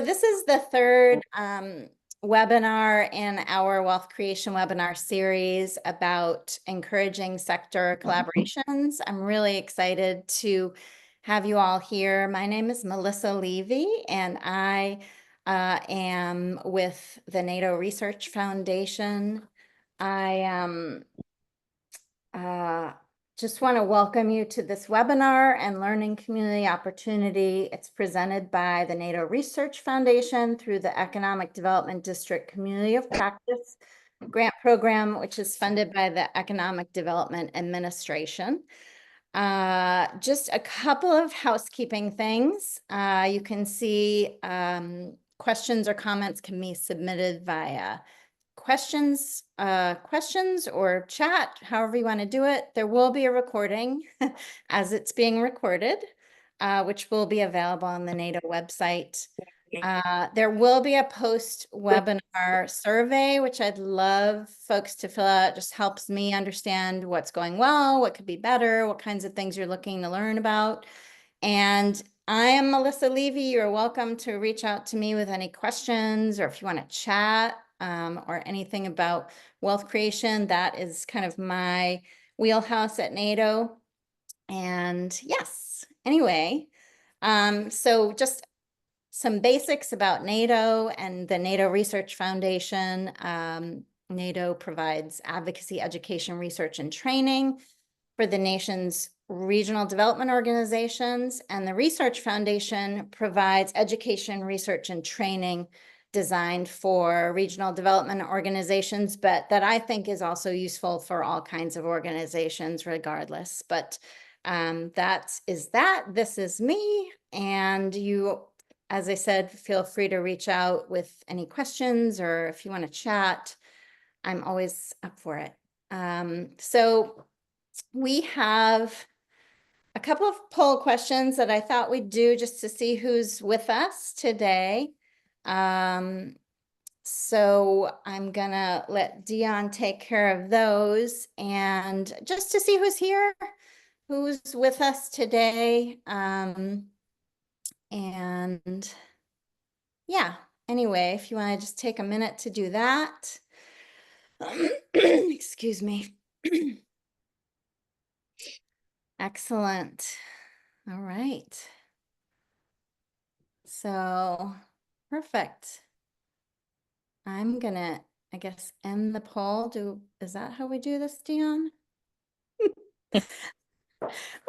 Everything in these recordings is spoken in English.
this is the third webinar in our wealth creation webinar series about encouraging sector collaborations. I'm really excited to have you all here. My name is Melissa Levy, and I am with the NATO Research Foundation. I just want to welcome you to this webinar and learning community opportunity. It's presented by the NATO Research Foundation through the Economic Development District Community of Practice grant program, which is funded by the Economic Development Administration. Just a couple of housekeeping things. You can see questions or comments can be submitted via questions or chat, however you want to do it. There will be a recording as it's being recorded, which will be available on the NATO website. There will be a post-webinar survey, which I'd love folks to fill out. It just helps me understand what's going well, what could be better, what kinds of things you're looking to learn about. And I am Melissa Levy. You're welcome to reach out to me with any questions, or if you want to chat or anything about wealth creation. That is kind of my wheelhouse at NATO. And yes, anyway, so just some basics about NATO and the NATO Research Foundation. NATO provides advocacy, education, research, and training for the nation's regional development organizations, and the Research Foundation provides education, research, and training designed for regional development organizations, but that I think is also useful for all kinds of organizations regardless. But that is that. This is me, and you, as I said, feel free to reach out with any questions, or if you want to chat, I'm always up for it. So we have a couple of poll questions that I thought we'd do just to see who's with us today. So I'm gonna let Dion take care of those, and just to see who's here, who's with us today. And yeah, anyway, if you want to just take a minute to do that. Excuse me. Excellent. All right. So perfect. I'm gonna, I guess, end the poll. Is that how we do this, Dion?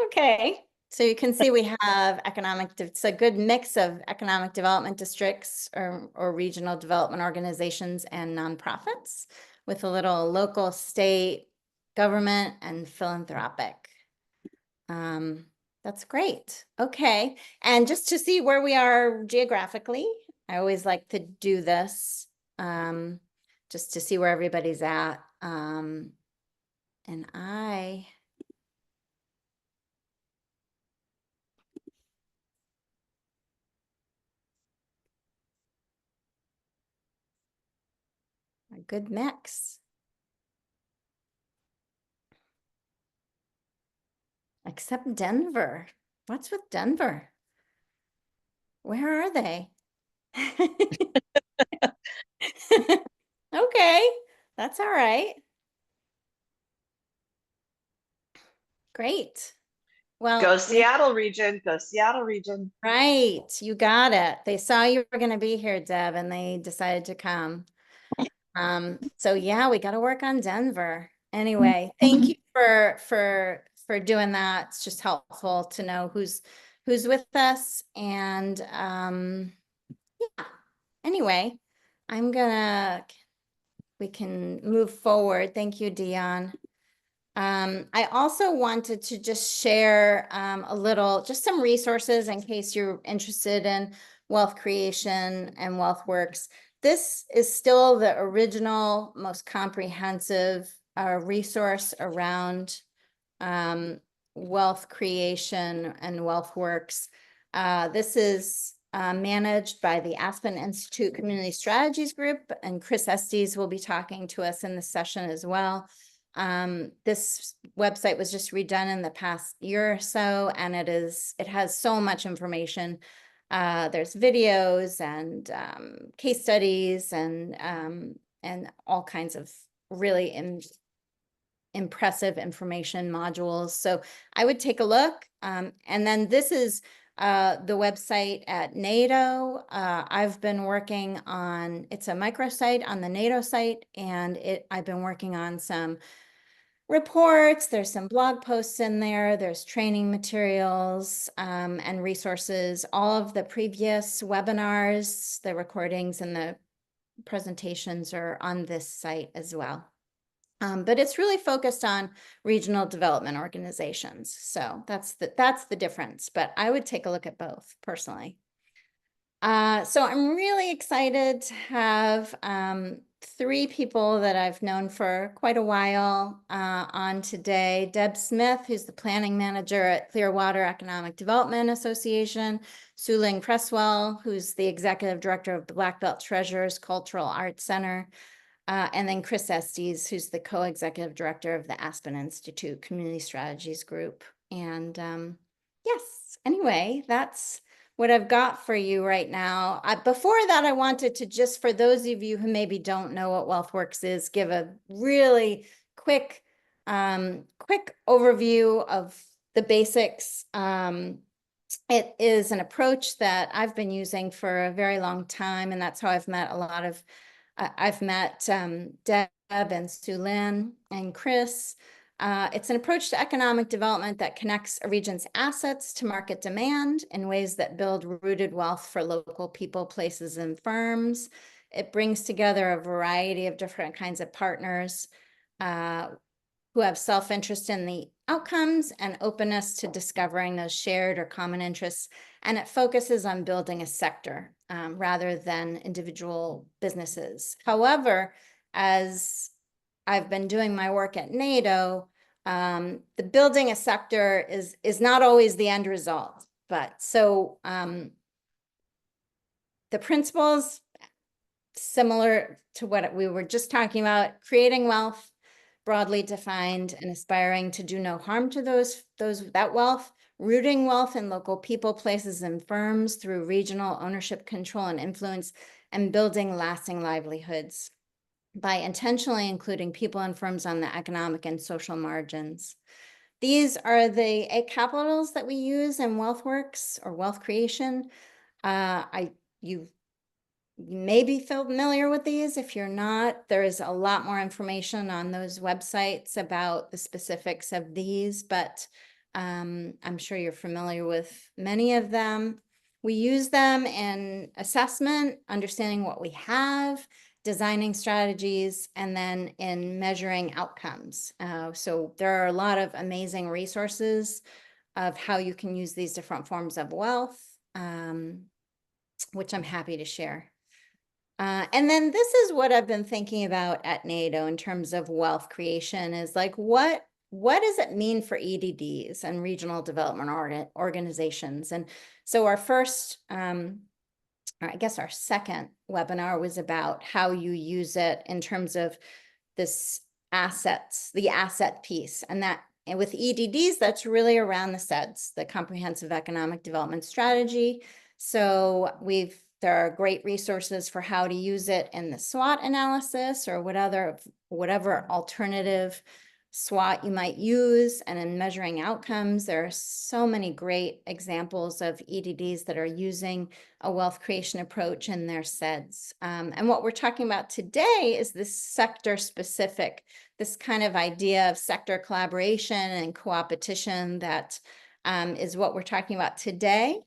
Okay. So you can see we have it's a good mix of economic development districts or regional development organizations and nonprofits, with a little local, state, government, and philanthropic. That's great. Okay. And just to see where we are geographically, I always like to do this just to see where everybody's at. And a good mix. Except Denver. What's with Denver? Where are they? Okay, that's all right. Great. Well, go Seattle region, go Seattle region. Right, you got it. They saw you were going to be here, Deb, and they decided to come. So yeah, we got to work on Denver. Anyway, thank you for doing that. It's just helpful to know who's with us. And yeah, anyway, we can move forward. Thank you, Dion. I also wanted to just share just some resources in case you're interested in wealth creation and wealth works. This is still the original, most comprehensive resource around wealth creation and wealth works. This is managed by the Aspen Institute Community Strategies Group, and Chris Estes will be talking to us in this session as well. This website was just redone in the past year or so, and it has so much information There's videos and case studies and all kinds of really impressive information modules. So I would take a look. And then this is the website at NATO. I've been working on, it's a microsite on the NATO site, and I've been working on some reports. There's some blog posts in there. There's training materials and resources. All of the previous webinars, the recordings and the presentations are on this site as well. But it's really focused on regional development organizations. So that's the difference, but I would take a look at both personally. So I'm really excited to have 3 people that I've known for quite a while on today. Deb Smith, who's the planning manager at Clearwater Economic Development Association. Suling Cresswell, who's the executive director of the Black Belt Treasures Cultural Arts Center. And then Chris Estes, who's the co-executive director of the Aspen Institute Community Strategies Group. And yes, anyway, that's what I've got for you right now. Before that, I wanted to just, for those of you who maybe don't know what WealthWorks is, give a really quick overview of the basics. It is an approach that I've been using for a very long time, and that's how I've met I've met Deb and Sue Lynn and Chris. It's an approach to economic development that connects a region's assets to market demand in ways that build rooted wealth for local people, places, and firms. It brings together a variety of different kinds of partners who have self-interest in the outcomes and openness to discovering those shared or common interests. And it focuses on building a sector rather than individual businesses. However, as I've been doing my work at NATO, the building a sector is not always the end result. But so the principles, similar to what we were just talking about, creating wealth, broadly defined and aspiring to do no harm to that wealth, rooting wealth in local people, places, and firms through regional ownership, control, and influence, and building lasting livelihoods by intentionally including people and firms on the economic and social margins. These are the 8 capitals that we use in WealthWorks or wealth creation. You may be familiar with these. If you're not, there is a lot more information on those websites about the specifics of these, but I'm sure you're familiar with many of them. We use them in assessment, understanding what we have, designing strategies, and then in measuring outcomes. So there are a lot of amazing resources of how you can use these different forms of wealth, which I'm happy to share. And then this is what I've been thinking about at NATO in terms of wealth creation is like, what does it mean for EDDs and regional development organizations? And so our first, I guess our second webinar was about how you use it in terms of this the asset piece. And with EDDs, that's really around the SEDS, the Comprehensive Economic Development Strategy. So there are great resources for how to use it in the SWOT analysis or whatever alternative SWOT you might use, and in measuring outcomes. There are so many great examples of EDDs that are using a wealth creation approach in their SEDS. And what we're talking about today is this sector specific, this kind of idea of sector collaboration and co-opetition that is what we're talking about today.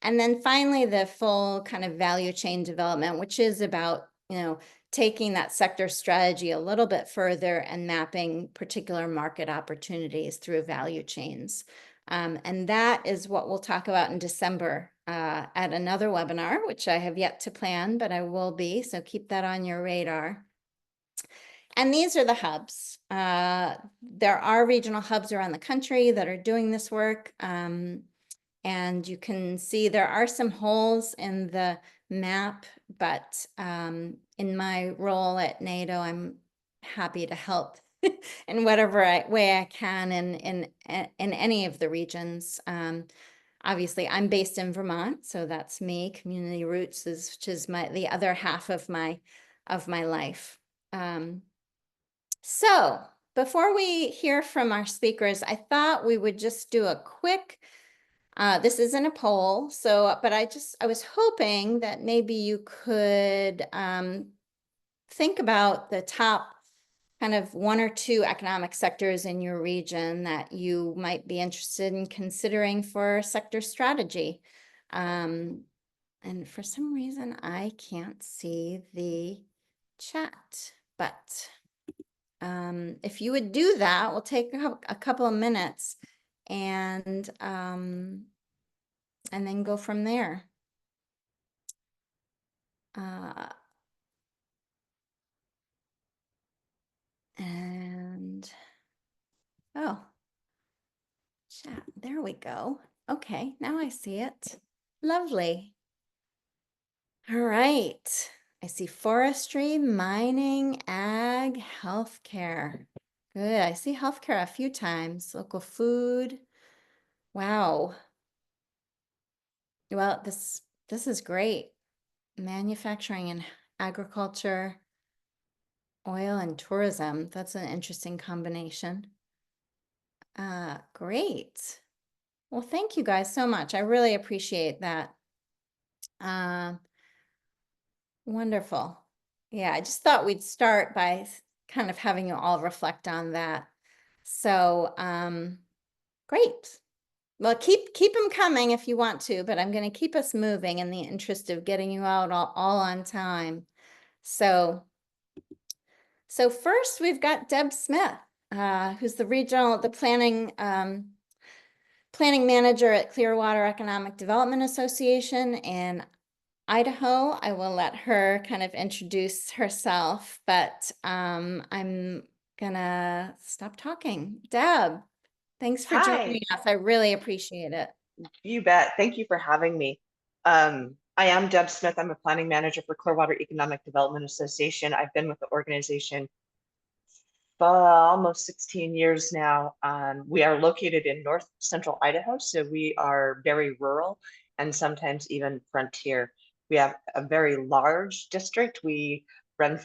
And then finally, the full kind of value chain development, which is about, taking that sector strategy a little bit further and mapping particular market opportunities through value chains. And that is what we'll talk about in December at another webinar, which I have yet to plan, but I will be. So keep that on your radar. And these are the hubs. There are regional hubs around the country that are doing this work. And you can see there are some holes in the map, but in my role at NATO, I'm happy to help in whatever way I can in any of the regions. obviously I'm based in Vermont, so that's me. Community Roots which is the other half of my life. So before we hear from our speakers, I thought we would just do a quick, this isn't a poll, but I was hoping that maybe you could think about the top kind of 1 or 2 economic sectors in your region that you might be interested in considering for sector strategy. And for some reason, I can't see the chat, but if you would do that, we'll take a couple of minutes and then go from there. Oh, chat, there we go. Okay, now I see it. Lovely. All right. I see forestry, mining, ag, healthcare. Good. I see healthcare a few times. Local food. Wow. Well, this is great. Manufacturing and agriculture, oil and tourism. That's an interesting combination. Great. Well, thank you guys so much. I really appreciate that. Wonderful. Yeah, I just thought we'd start by kind of having you all reflect on that. So, great. Well, keep them coming if you want to, but I'm going to keep us moving in the interest of getting you out all on time. So first we've got Deb Smith, who's the planning manager at Clearwater Economic Development Association in Idaho. I will let her kind of introduce herself, but I'm gonna stop talking. Deb, thanks for Hi, joining us. I really appreciate it. you bet. Thank you for having me. I am Deb Smith. I'm a planning manager for Clearwater Economic Development Association. I've been with the organization for almost 16 years now. We are located in north central Idaho, so we are very rural and sometimes even frontier. We have a very large district. We run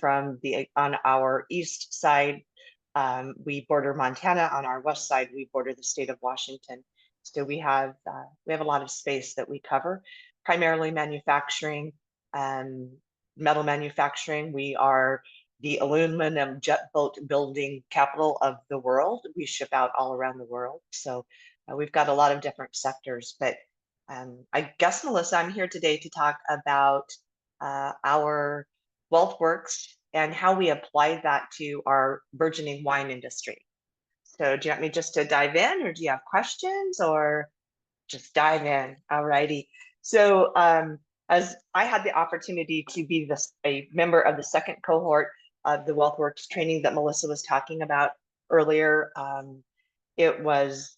on our east side. We border Montana. On our west side, we border the state of Washington. So we have a lot of space that we cover, primarily manufacturing, metal manufacturing. We are the aluminum jet boat building capital of the world. We ship out all around the world. So we've got a lot of different sectors. But I guess, Melissa, I'm here today to talk about our WealthWorks and how we apply that to our burgeoning wine industry. So do you want me just to dive in, or do you have questions, or just dive in? All righty. So as I had the opportunity to be a member of the second cohort of the WealthWorks training that Melissa was talking about earlier, it was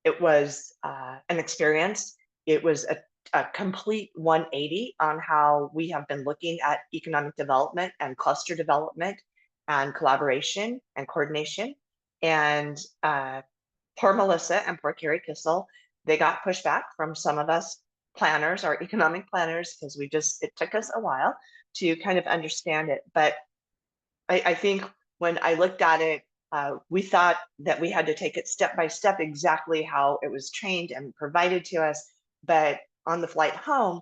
an experience. It was a complete 180 on how we have been looking at economic development and cluster development and collaboration and coordination. And poor Melissa and poor Carrie Kissel, they got pushback from some of us planners, our economic planners, because it took us a while to kind of understand it. But I think when I looked at it, we thought that we had to take it step by step, exactly how it was trained and provided to us. But on the flight home,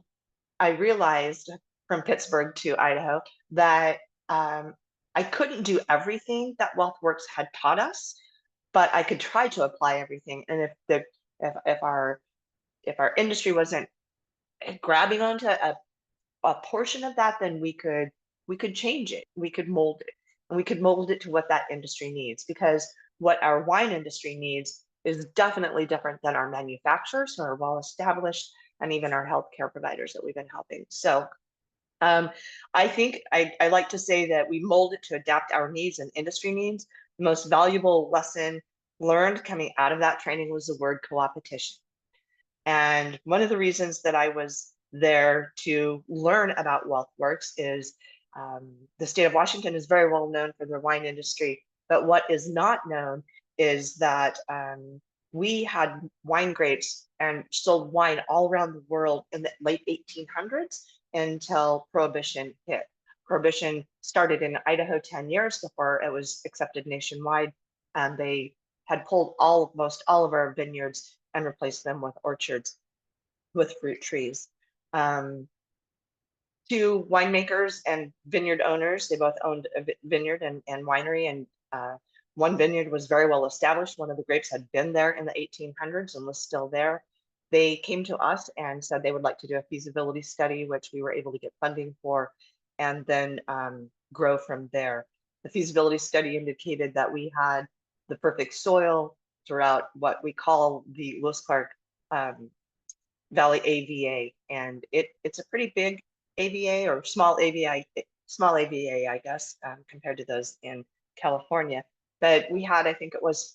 I realized from Pittsburgh to Idaho that I couldn't do everything that WealthWorks had taught us, but I could try to apply everything. And if our industry wasn't grabbing onto a portion of that, then we could change it. We could mold it, and we could mold it to what that industry needs, because what our wine industry needs is definitely different than our manufacturers who are well established, and even our healthcare providers that we've been helping. So I think I like to say that we mold it to adapt our needs and industry needs. The most valuable lesson learned coming out of that training was the word co-opetition. And one of the reasons that I was there to learn about WealthWorks is the state of Washington is very well known for their wine industry, but what is not known is that we had wine grapes and sold wine all around the world in the late 1800s until Prohibition hit. Prohibition started in Idaho 10 years before it was accepted nationwide, and they had pulled most all of our vineyards and replaced them with orchards with fruit trees. Two winemakers and vineyard owners. They both owned a vineyard and winery, and one vineyard was very well established. One of the grapes had been there in the 1800s and was still there. They came to us and said they would like to do a feasibility study, which we were able to get funding for, and then grow from there. The feasibility study indicated that we had the perfect soil throughout what we call the Lewis Clark Valley AVA, and it's a pretty big AVA or small AVA, I guess, compared to those in California. But we had, I think it was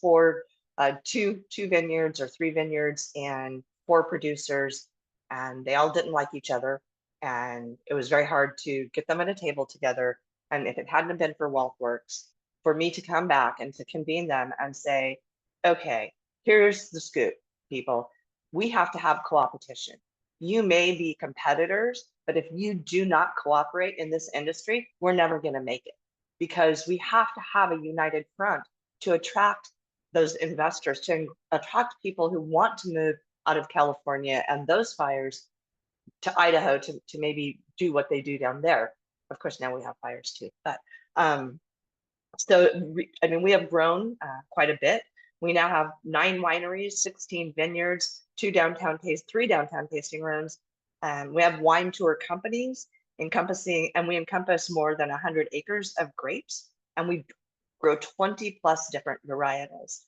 two vineyards or three vineyards and four producers, and they all didn't like each other, and it was very hard to get them at a table together. And if it hadn't been for WealthWorks, for me to come back and to convene them and say, okay, here's the scoop, people. We have to have co-opetition. You may be competitors, but if you do not cooperate in this industry, we're never going to make it, because we have to have a united front to attract those investors, to attract people who want to move out of California and those fires to Idaho to maybe do what they do down there. Of course, now we have fires too, but so I mean, we have grown quite a bit. We now have 9 wineries, 16 vineyards, three downtown tasting rooms. We have wine tour companies and we encompass more than 100 acres of grapes, and we grow 20 plus different varietals.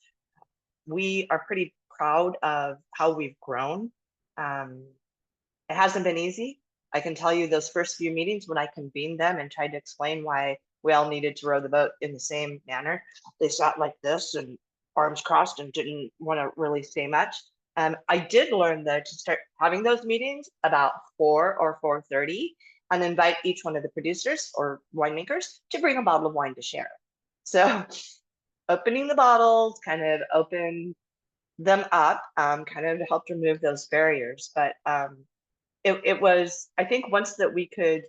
We are pretty proud of how we've grown. It hasn't been easy. I can tell you those first few meetings when I convened them and tried to explain why we all needed to row the boat in the same manner, they sat like this and arms crossed and didn't want to really say much. I did learn though to start having those meetings about 4 or 4:30 and invite each one of the producers or winemakers to bring a bottle of wine to share. So opening the bottles kind of opened them up, kind of helped remove those barriers. But it was, I think once that we could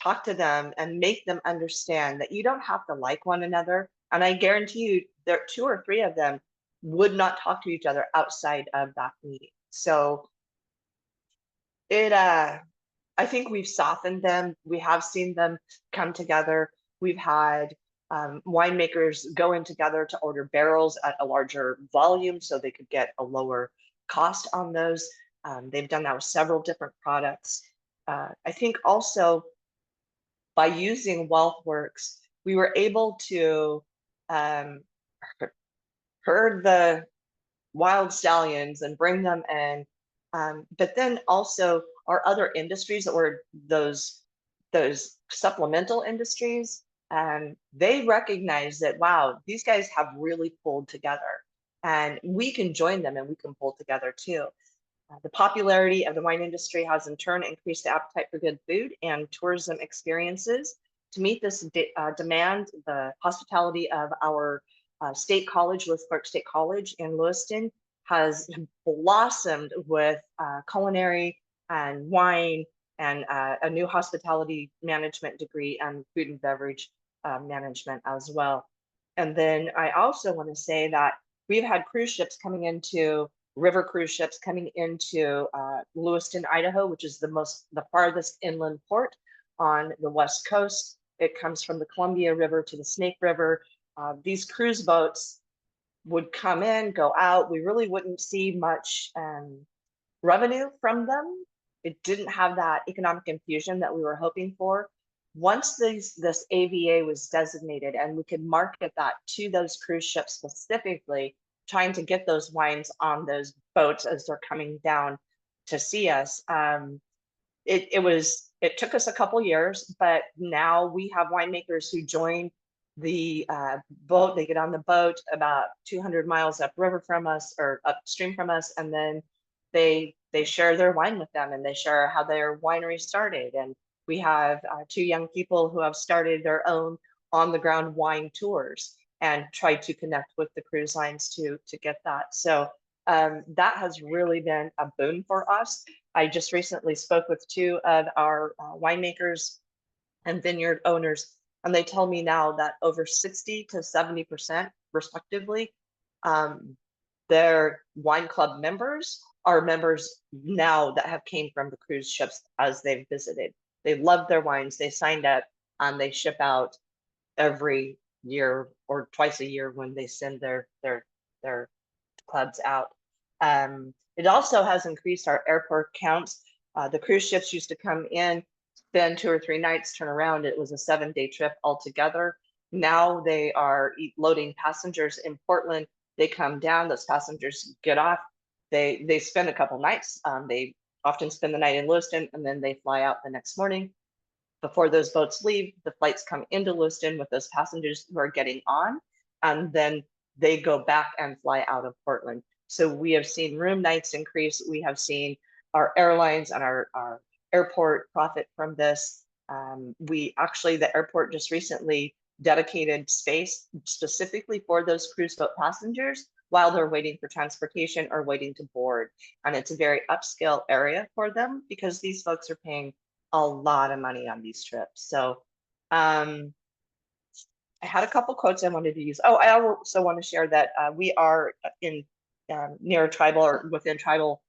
talk to them and make them understand that you don't have to like one another. And I guarantee you there 2 or 3 of them would not talk to each other outside of that meeting. So I think we've softened them. We have seen them come together. We've had winemakers go in together to order barrels at a larger volume so they could get a lower cost on those. They've done that with several different products. I think also by using WealthWorks, we were able to herd the wild stallions and bring them in. But then also our other industries that were those supplemental industries, they recognize that, wow, these guys have really pulled together and we can join them and we can pull together too. The popularity of the wine industry has in turn increased the appetite for good food and tourism experiences. To meet this demand, the hospitality of our state college, Lewis Clark State College in Lewiston, has blossomed with culinary and wine and a new hospitality management degree and food and beverage management as well. And then I also want to say that we've had cruise ships coming into river cruise ships coming into Lewiston, Idaho, which is the farthest inland port on the West Coast. It comes from the Columbia River to the Snake River. These cruise boats would come in, go out. We really wouldn't see much revenue from them. It didn't have that economic infusion that we were hoping for. Once this AVA was designated and we could market that to those cruise ships specifically, trying to get those wines on those boats as they're coming down to see us. It took us a couple years, but now we have winemakers who join the boat. They get on the boat about 200 miles upriver from us or upstream from us, and then they share their wine with them and they share how their winery started. And we have 2 young people who have started their own on the ground wine tours and try to connect with the cruise lines to get that. So That has really been a boon for us. I just recently spoke with two of our winemakers and vineyard owners, and they tell me now that over 60 to 70% respectively, their wine club members are members now that have came from the cruise ships as they've visited. They love their wines, they signed up, and they ship out every year or twice a year when they send their clubs out. It also has increased our airport counts. The cruise ships used to come in, spend 2 or 3 nights, turn around. It was a 7-day trip altogether. Now they are loading passengers in Portland. They come down, those passengers get off. They spend a couple nights. They often spend the night in Lewiston, and then they fly out the next morning. Before those boats leave, the flights come into Lewiston with those passengers who are getting on, and then they go back and fly out of Portland. So we have seen room nights increase. We have seen our airlines and our airport profit from this. The airport just recently dedicated space specifically for those cruise boat passengers while they're waiting for transportation or waiting to board. And it's a very upscale area for them because these folks are paying a lot of money on these trips. So I had a couple quotes I wanted to use. Oh, I also want to share that we are in near tribal or within tribal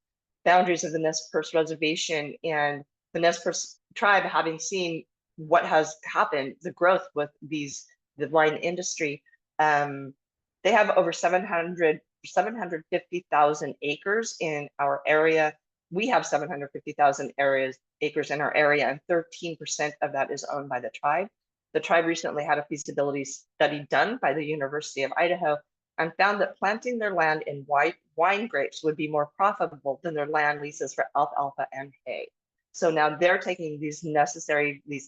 boundaries of the Nez Perce Reservation, and the Nez Perce tribe, having seen what has happened, the growth with the wine industry, they have over 750,000 acres in our area. We have 750,000 acres in our area, and 13% of that is owned by the tribe. The tribe recently had a feasibility study done by the University of Idaho and found that planting their land in wine grapes would be more profitable than their land leases for alfalfa and hay. So now they're taking these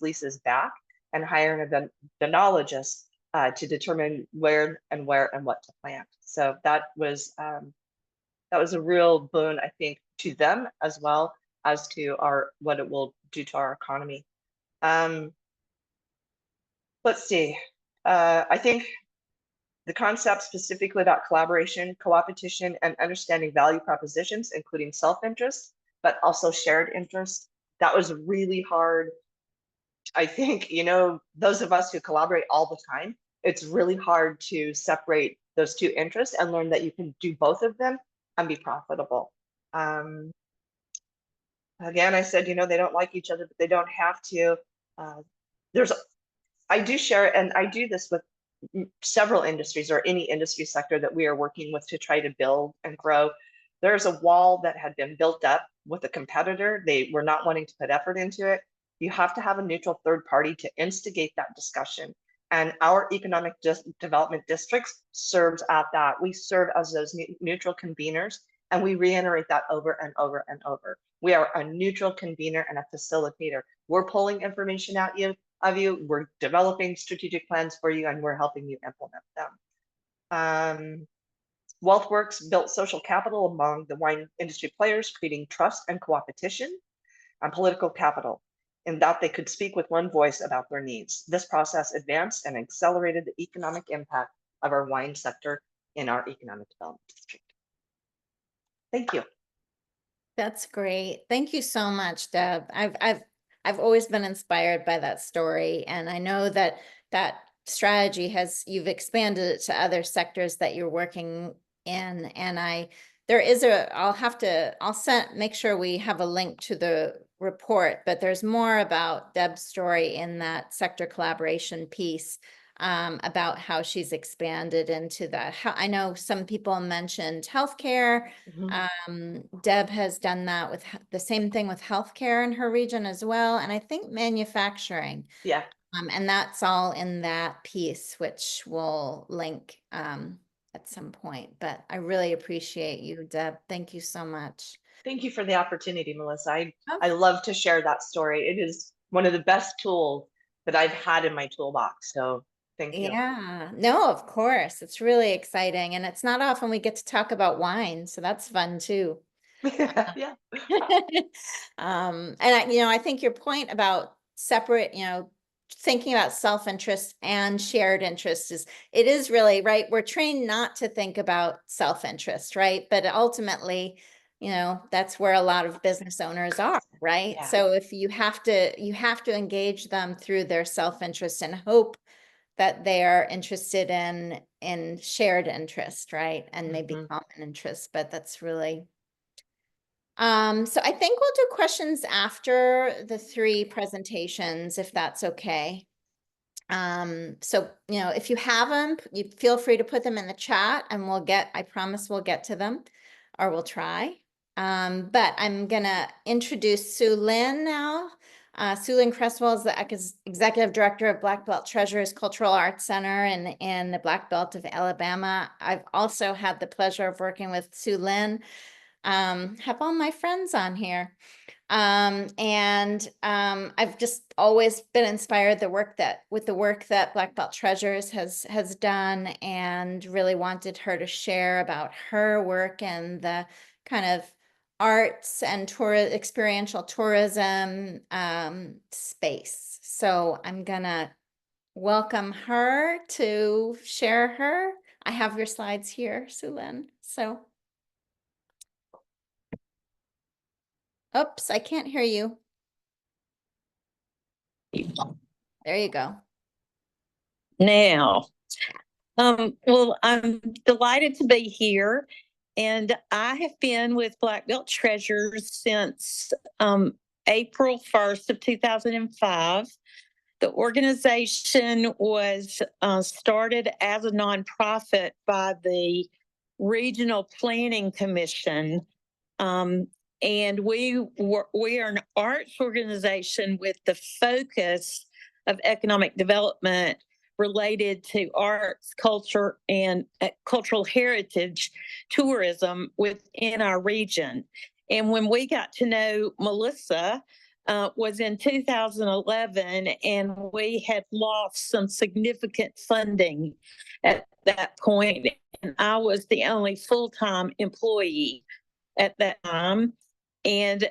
leases back and hiring a phenologist to determine where and what to plant. So that was a real boon, I think, to them as well as to what it will do to our economy. Let's see. I think the concept specifically about collaboration, co-opetition, and understanding value propositions, including self-interest, but also shared interest, that was really hard. I think, those of us who collaborate all the time, it's really hard to separate those two interests and learn that you can do both of them and be profitable. Again, I said, they don't like each other, but they don't have to. I do share, and I do this with several industries or any industry sector that we are working with to try to build and grow. There's a wall that had been built up with a competitor. They were not wanting to put effort into it. You have to have a neutral third party to instigate that discussion. And our economic development districts serves at that. We serve as those neutral conveners, and we reiterate that over and over and over. We are a neutral convener and a facilitator. We're pulling information out of you, we're developing strategic plans for you, and we're helping you implement them. WealthWorks built social capital among the wine industry players, creating trust and co-opetition and political capital, in that they could speak with one voice about their needs. This process advanced and accelerated the economic impact of our wine sector in our economic development district. Thank you. That's great. Thank you so much, Deb. I've always been inspired by that story, and I know that strategy you've expanded it to other sectors that you're working in. And I'll make sure we have a link to the report, but there's more about Deb's story in that sector collaboration piece, about how she's expanded into that. I know some people mentioned healthcare. Deb has done that with the same thing with healthcare in her region as well. And I think manufacturing. Yeah. And that's all in that piece, which we'll link at some point. But I really appreciate you, Deb. Thank you so much. Thank you for the opportunity, Melissa. I love to share that story. It is one of the best tools that I've had in my toolbox. So thank you. Yeah, no, of course. It's really exciting. And it's not often we get to talk about wine. So that's fun too. Yeah. And I think your point about separate, thinking about self-interest and shared interest it is really, right? We're trained not to think about self-interest, right? But ultimately, that's where a lot of business owners are, right? Yeah. So if you have to engage them through their self-interest and hope that they are interested in shared interest, right? And maybe Mhm. common interest, but that's really so I think we'll do questions after the 3 presentations, if that's okay. So, if you have them, you feel free to put them in the chat and I promise we'll get to them, or we'll try. But I'm gonna introduce Sue Lynn now. Sue Lynn Cresswell is the Executive Director of Black Belt Treasures Cultural Arts Center in the Black Belt of Alabama. I've also had the pleasure of working with Sue Lynn. Have all my friends on here. I've just always been inspired with the work that Black Belt Treasures has done, and really wanted her to share about her work and the kind of arts and experiential tourism space. So I'm gonna welcome her to share her. I have your slides here, Sue Lynn. So, oops, I can't hear you. There you go. Now, well, I'm delighted to be here, and I have been with Black Belt Treasures since April 1st of 2005. The organization was started as a nonprofit by the Regional Planning Commission, and we are an arts organization with the focus of economic development related to arts, culture, and cultural heritage tourism within our region. And when we got to know Melissa, was in 2011, and we had lost some significant funding at that point, and I was the only full-time employee at that time, and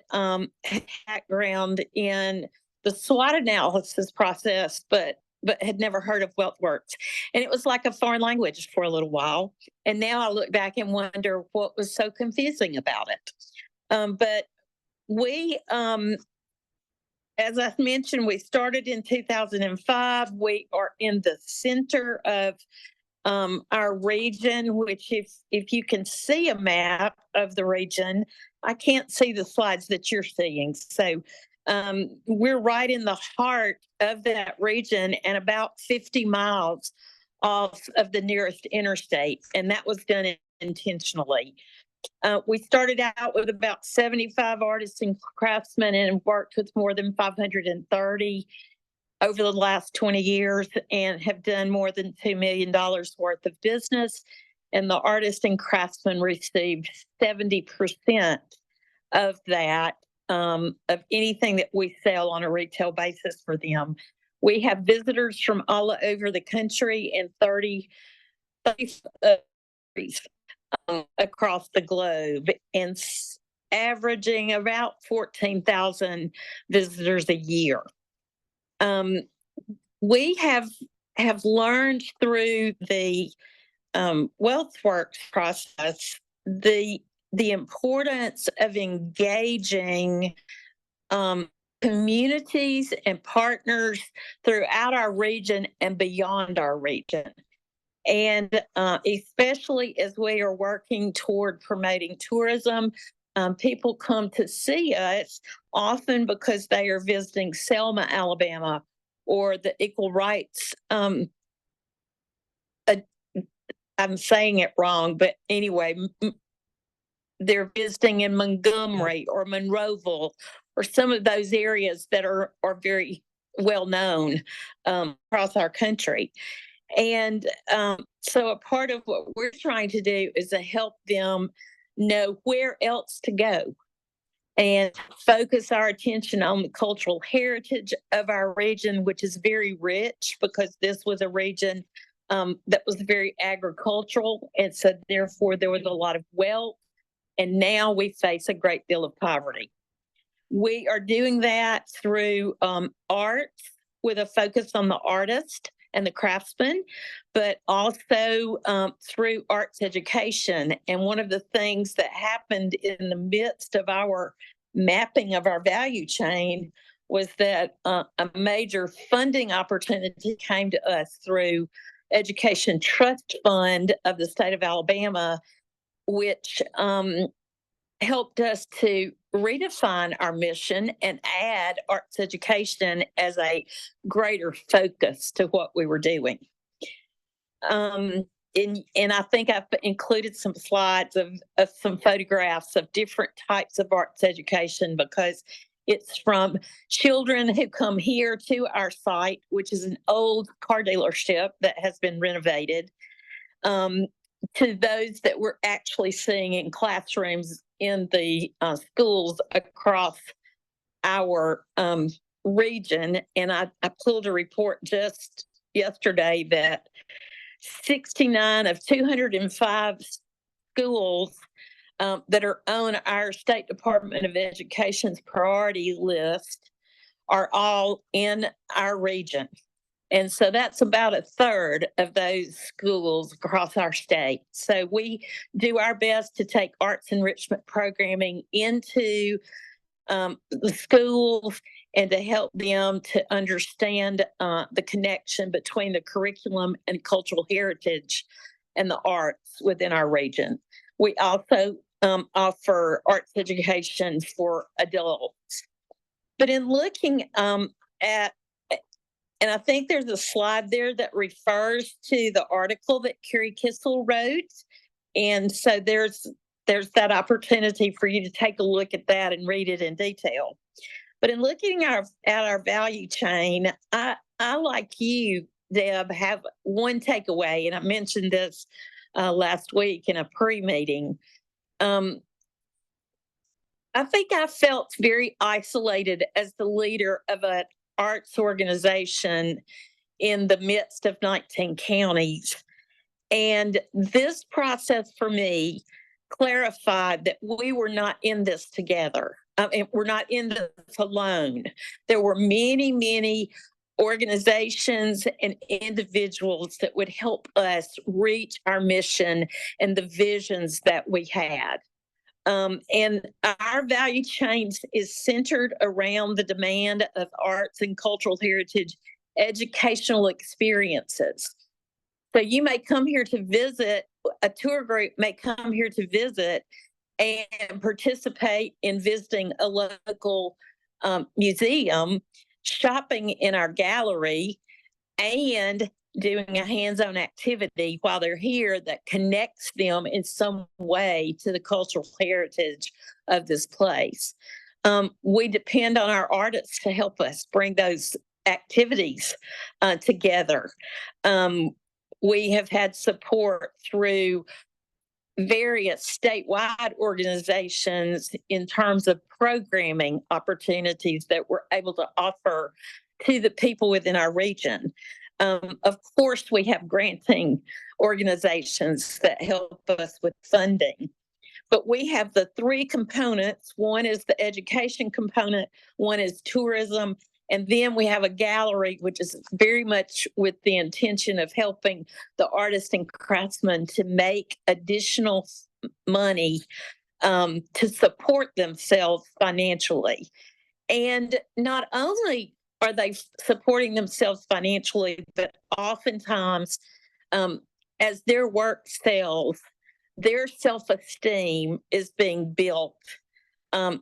had background in the SWOT analysis process, but had never heard of WealthWorks. And it was like a foreign language for a little while. And now I look back and wonder what was so confusing about it. But we, as I mentioned, we started in 2005. We are in the center of our region, which if you can see a map of the region, I can't see the slides that you're seeing. So we're right in the heart of that region and about 50 miles off of the nearest interstate. And that was done intentionally. We started out with about 75 artists and craftsmen and worked with more than 530 over the last 20 years, and have done more than $2 million worth of business. And the artists and craftsmen received 70% of that, of anything that we sell on a retail basis for them. We have visitors from all over the country and 30 countries across the globe, and averaging about 14,000 visitors a year. We have learned through the WealthWorks process the importance of engaging communities and partners throughout our region and beyond our region. And especially as we are working toward promoting tourism, people come to see us often because they are visiting Selma, Alabama, or the Equal Rights. I'm saying it wrong, but anyway, they're visiting in Montgomery or Monroeville, or some of those areas that are very well known across our country. And so a part of what we're trying to do is to help them know where else to go and focus our attention on the cultural heritage of our region, which is very rich because this was a region that was very agricultural. And so therefore there was a lot of wealth. And now we face a great deal of poverty. We are doing that through arts, with a focus on the artist and the craftsman, but also through arts education. And one of the things that happened in the midst of our mapping of our value chain was that a major funding opportunity came to us through Education Trust Fund of the state of Alabama, which helped us to redefine our mission and add arts education as a greater focus to what we were doing. And I think I've included some slides of some photographs of different types of arts education, because it's from children who come here to our site, which is an old car dealership that has been renovated, to those that we're actually seeing in classrooms in the schools across our region. And I pulled a report just yesterday that 69 of 205 schools that are on our State Department of Education's priority list are all in our region. And so that's about a third of those schools across our state. So we do our best to take arts enrichment programming into the schools and to help them to understand the connection between the curriculum and cultural heritage and the arts within our region. We also offer arts education for adults. But in looking at, and I think there's a slide there that refers to the article that Carrie Kissel wrote. And so there's that opportunity for you to take a look at that and read it in detail. But in looking at our value chain, I like you, Deb, have one takeaway, and I mentioned this last week in a pre-meeting. I think I felt very isolated as the leader of an arts organization in the midst of 19 counties. And this process for me clarified that we were not in this together. We're not in this alone. There were many, many organizations and individuals that would help us reach our mission and the visions that we had. And our value chain is centered around the demand of arts and cultural heritage educational experiences. So you may come here to visit, a tour group may come here to visit and participate in visiting a local museum, shopping in our gallery, and doing a hands-on activity while they're here that connects them in some way to the cultural heritage of this place. We depend on our artists to help us bring those activities together. We have had support through various statewide organizations in terms of programming opportunities that we're able to offer to the people within our region. Of course, we have granting organizations that help us with funding, but we have the three components. One is the education component, one is tourism, and then we have a gallery, which is very much with the intention of helping the artists and craftsmen to make additional money to support themselves financially. And not only are they supporting themselves financially, but oftentimes as their work sells, their self-esteem is being built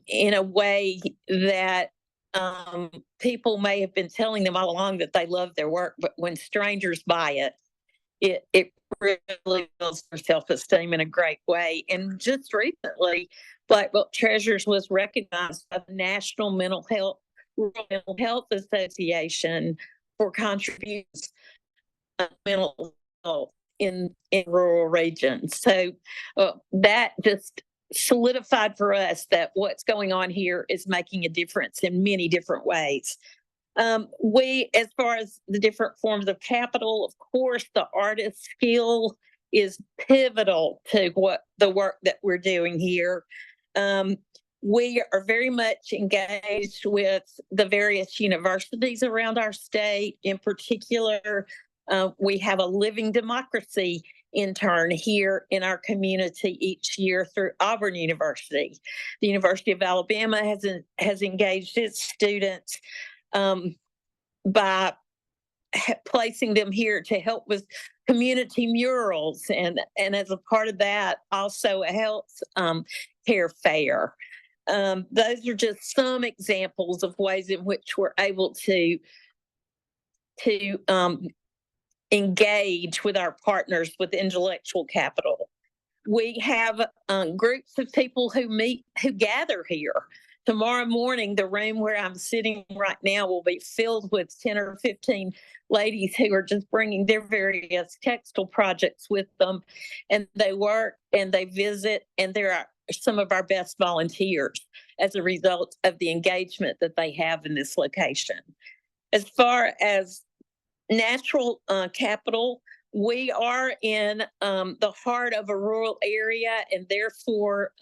in a way that people may have been telling them all along that they love their work, but when strangers buy it, it really builds their self-esteem in a great way. And just recently, Black Belt Treasures was recognized by the National Rural Mental Health Association for contributions to mental health in rural regions. So that just solidified for us that what's going on here is making a difference in many different ways. We, as far as the different forms of capital, of course, the artist skill is pivotal to what the work that we're doing here. We are very much engaged with the various universities around our state. In particular, we have a living democracy intern here in our community each year through Auburn University. The University of Alabama has engaged its students by placing them here to help with community murals, and as a part of that, also a health care fair. Those are just some examples of ways in which we're able to engage with our partners with intellectual capital. We have groups of people who gather here. Tomorrow morning, the room where I'm sitting right now will be filled with 10 or 15 ladies who are just bringing their various textile projects with them, and they work and they visit, and there are some of our best volunteers as a result of the engagement that they have in this location. As far as natural capital, we are in the heart of a rural area, and therefore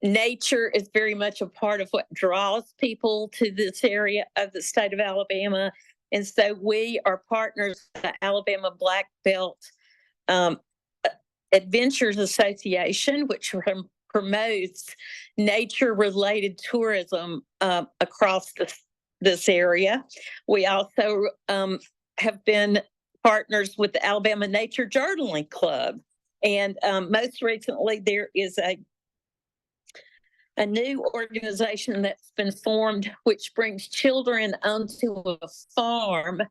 nature is very much a part of what draws people to this area of the state of Alabama. And so we are partners with the Alabama Black Belt Adventures Association, which promotes nature-related tourism across this area. We also have been partners with the Alabama Nature Journaling Club. And most recently, there is a new organization that's been formed, which brings children onto a farm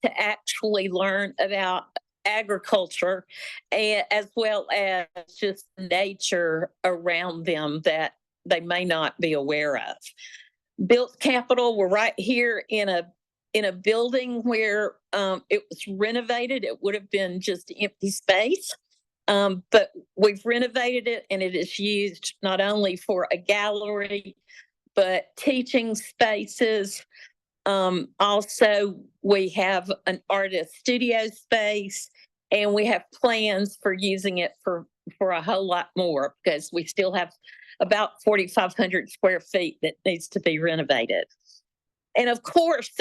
to actually learn about agriculture, as well as just nature around them that they may not be aware of. Built Capital, we're right here in a building where it was renovated. It would have been just empty space. But we've renovated it, and it is used not only for a gallery, but teaching spaces. Also, we have an artist studio space, and we have plans for using it for a whole lot more, because we still have about 4,500 square feet that needs to be renovated. And of course,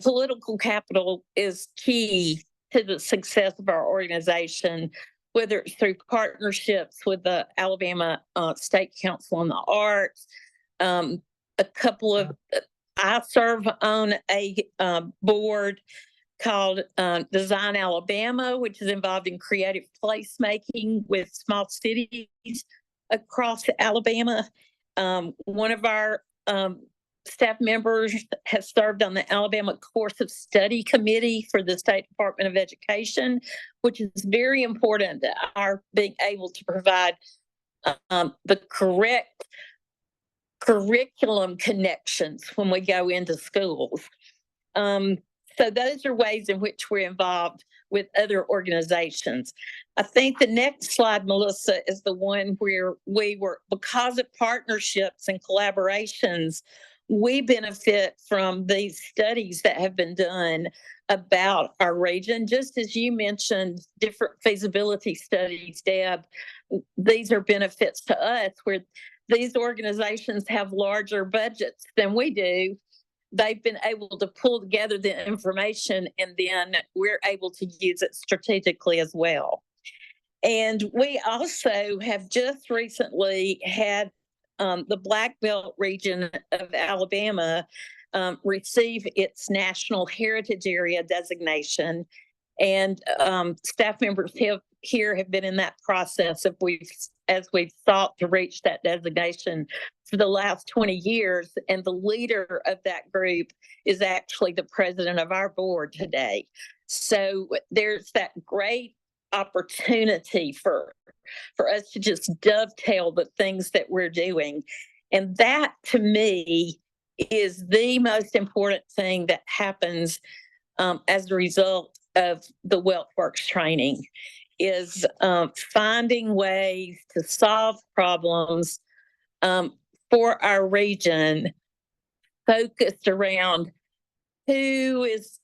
political capital is key to the success of our organization, whether it's through partnerships with the Alabama State Council on the Arts. I serve on a board called Design Alabama, which is involved in creative placemaking with small cities across Alabama. One of our staff members has served on the Alabama Course of Study Committee for the State Department of Education, which is very important to our being able to provide the correct curriculum connections when we go into schools. So those are ways in which we're involved with other organizations. I think the next slide, Melissa, is the one where we were, because of partnerships and collaborations, we benefit from these studies that have been done about our region. Just as you mentioned, different feasibility studies, Deb, these are benefits to us where these organizations have larger budgets than we do. They've been able to pull together the information, and then we're able to use it strategically as well. And we also have just recently had the Black Belt region of Alabama receive its National Heritage Area designation. And staff members here have been in that process as we've sought to reach that designation for the last 20 years. And the leader of that group is actually the president of our board today. So there's that great opportunity for us to just dovetail the things that we're doing. And that, to me, is the most important thing that happens as a result of the WealthWorks training, is finding ways to solve problems for our region, focused around who is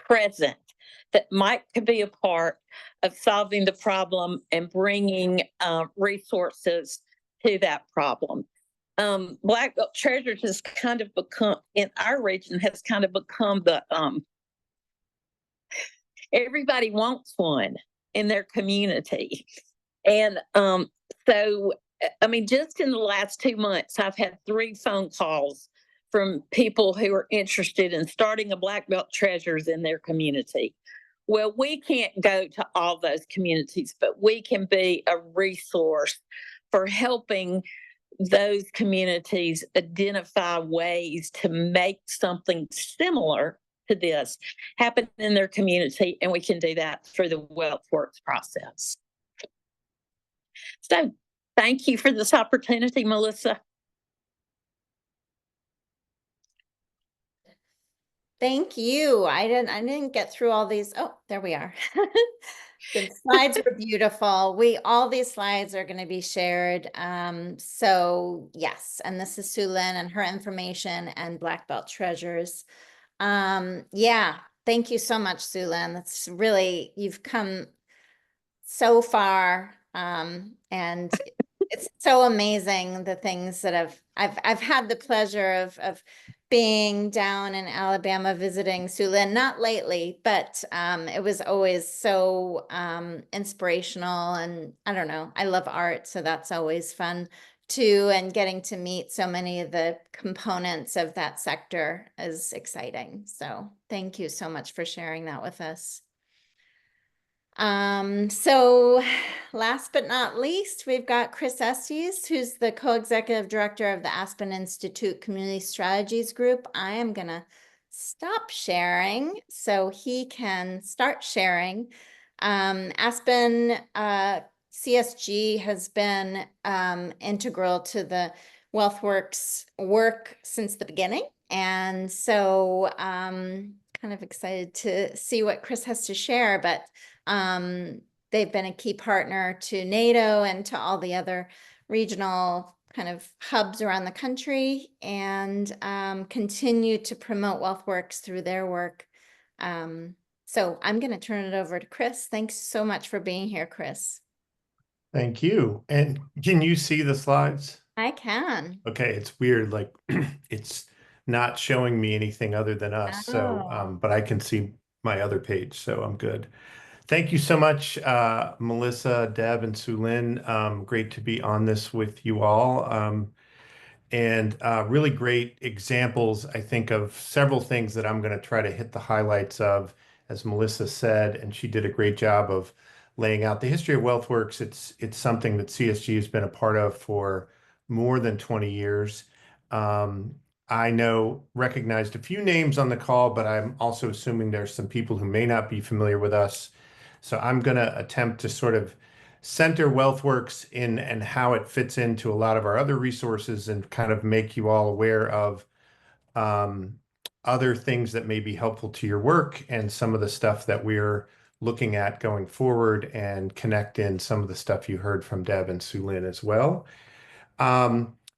present that might be a part of solving the problem and bringing resources to that problem. Black belt treasures has kind of become, in our region, has kind of become the everybody wants one in their community. And so, I mean, just in the last 2 months, I've had 3 phone calls from people who are interested in starting a Black Belt Treasures in their community. Well, we can't go to all those communities, but we can be a resource for helping those communities identify ways to make something similar to this happen in their community, and we can do that through the WealthWorks process. So thank you for this opportunity, Melissa. Thank you. I didn't get through all these. Oh, there we are. The slides were beautiful. All these slides are going to be shared. So yes, and this is Sue Lynn and her information and Black Belt Treasures. Yeah, thank you so much, Sue Lynn. That's really, you've come so far. And it's so amazing the things that I've had the pleasure of being down in Alabama visiting Sue Lynn, not lately, but it was always so inspirational. And I don't know, I love art, so that's always fun too. And getting to meet so many of the components of that sector is exciting. So thank you so much for sharing that with us. So last but not least, we've got Chris Estes, who's the co-executive director of the Aspen Institute Community Strategies Group. I am gonna stop sharing so he can start sharing. Aspen CSG has been integral to the WealthWorks work since the beginning. And so kind of excited to see what Chris has to share, but they've been a key partner to NATO and to all the other regional kind of hubs around the country, and continue to promote WealthWorks through their work. So I'm going to turn it over to Chris. Thanks so much for being here, Chris. Thank you. And can you see the slides? I can. Okay, it's weird, like it's not showing me anything other than us. So, but I can see my other page, so I'm good. Thank you so much, Melissa, Deb, and Sue Lynn. Great to be on this with you all. And really great examples, I think, of several things that I'm going to try to hit the highlights of, as Melissa said, and she did a great job of laying out the history of WealthWorks. It's something that CSG has been a part of for more than 20 years. I recognized a few names on the call, but I'm also assuming there's some people who may not be familiar with us. So I'm going to attempt to sort of center WealthWorks in and how it fits into a lot of our other resources, and kind of make you all aware of other things that may be helpful to your work and some of the stuff that we're looking at going forward, and connect in some of the stuff you heard from Deb and Sue Lynn as well.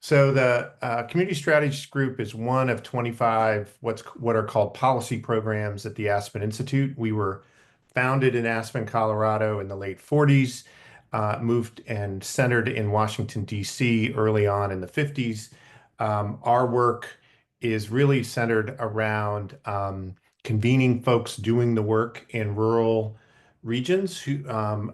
So the Community Strategies Group is one of 25 what are called policy programs at the Aspen Institute. We were founded in Aspen, Colorado in the late 40s, moved and centered in Washington, D.C. early on in the 50s. Our work is really centered around convening folks doing the work in rural regions who,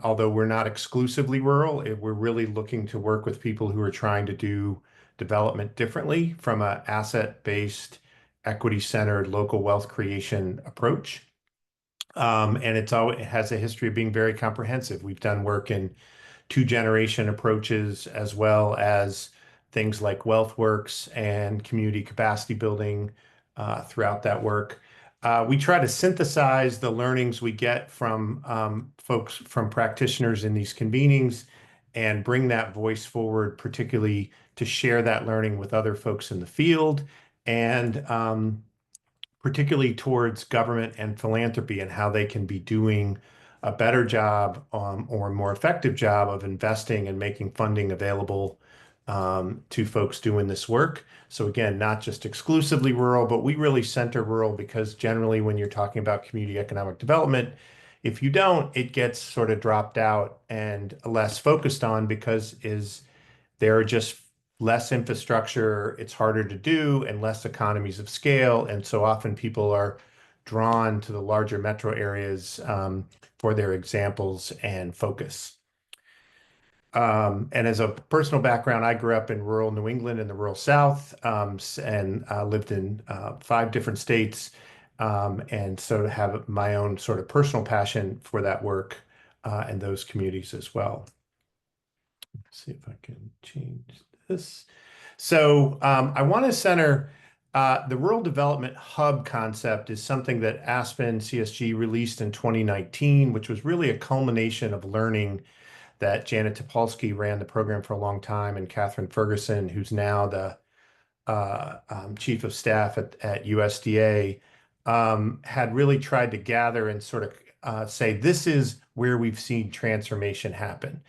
although we're not exclusively rural, we're really looking to work with people who are trying to do development differently from an asset-based, equity-centered local wealth creation approach. And it has a history of being very comprehensive. We've done work in 2-generation approaches, as well as things like WealthWorks and community capacity building throughout that work. We try to synthesize the learnings we get from folks, from practitioners in these convenings, and bring that voice forward, particularly to share that learning with other folks in the field, and particularly towards government and philanthropy, and how they can be doing a better job or a more effective job of investing and making funding available to folks doing this work. So again, not just exclusively rural, but we really center rural, because generally when you're talking about community economic development, if you don't, it gets sort of dropped out and less focused on, because There are just less infrastructure, it's harder to do, and less economies of scale. And so often people are drawn to the larger metro areas for their examples and focus. And as a personal background, I grew up in rural New England in the rural South and lived in 5 different states. And so to have my own sort of personal passion for that work and those communities as well. Let's see if I can change this. So I want to center the Rural Development Hub concept is something that Aspen CSG released in 2019, which was really a culmination of learning that Janet Topolsky ran the program for a long time, and Catherine Ferguson, who's now the chief of staff at USDA, had really tried to gather and sort of say, this is where we've seen transformation happen.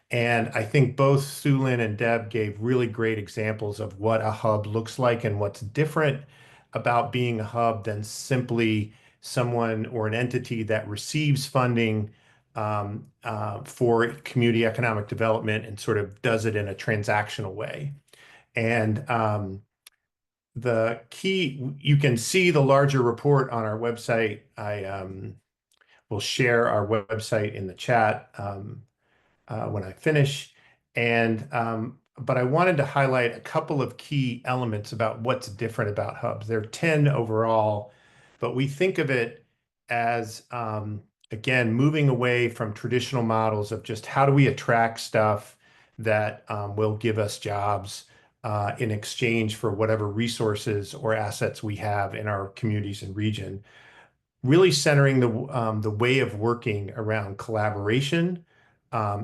And I think both Sulin and Deb gave really great examples of what a hub looks like and what's different about being a hub than simply someone or an entity that receives funding for community economic development and sort of does it in a transactional way. And the key, you can see the larger report on our website. I will share our website in the chat when I finish. And but I wanted to highlight a couple of key elements about what's different about hubs. There are 10 overall, but we think of it as, again, moving away from traditional models of just how do we attract stuff that will give us jobs in exchange for whatever resources or assets we have in our communities and region. Really centering the way of working around collaboration,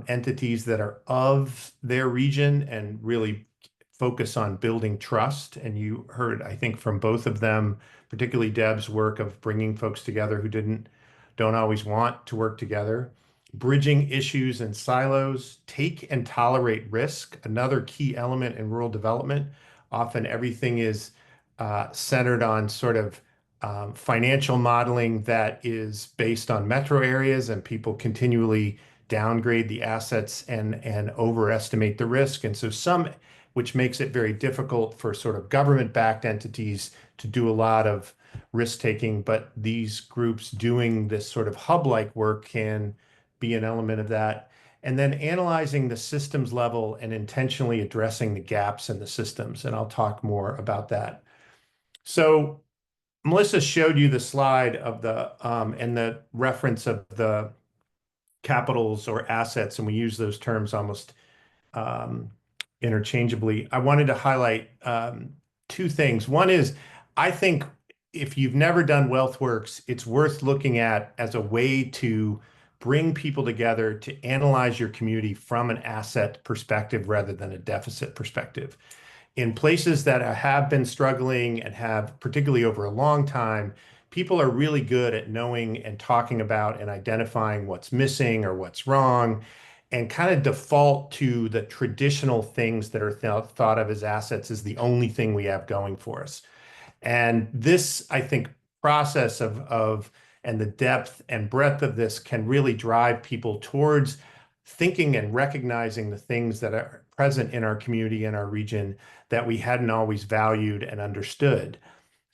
entities that are of their region, and really focus on building trust. And you heard, I think, from both of them, particularly Deb's work of bringing folks together who don't always want to work together, bridging issues and silos, take and tolerate risk, another key element in rural development. Often everything is centered on sort of financial modeling that is based on metro areas, and people continually downgrade the assets and overestimate the risk. And so which makes it very difficult for sort of government-backed entities to do a lot of risk-taking, but these groups doing this sort of hub-like work can be an element of that. And then analyzing the systems level and intentionally addressing the gaps in the systems. And I'll talk more about that. So Melissa showed you the slide of the and the reference of the capitals or assets, and we use those terms almost interchangeably. I wanted to highlight 2 things. One is, I think if you've never done WealthWorks, it's worth looking at as a way to bring people together to analyze your community from an asset perspective rather than a deficit perspective. In places that have been struggling and have, particularly over a long time, people are really good at knowing and talking about and identifying what's missing or what's wrong, and kind of default to the traditional things that are thought of as assets as the only thing we have going for us. And this, I think, process of and the depth and breadth of this can really drive people towards thinking and recognizing the things that are present in our community and our region that we hadn't always valued and understood.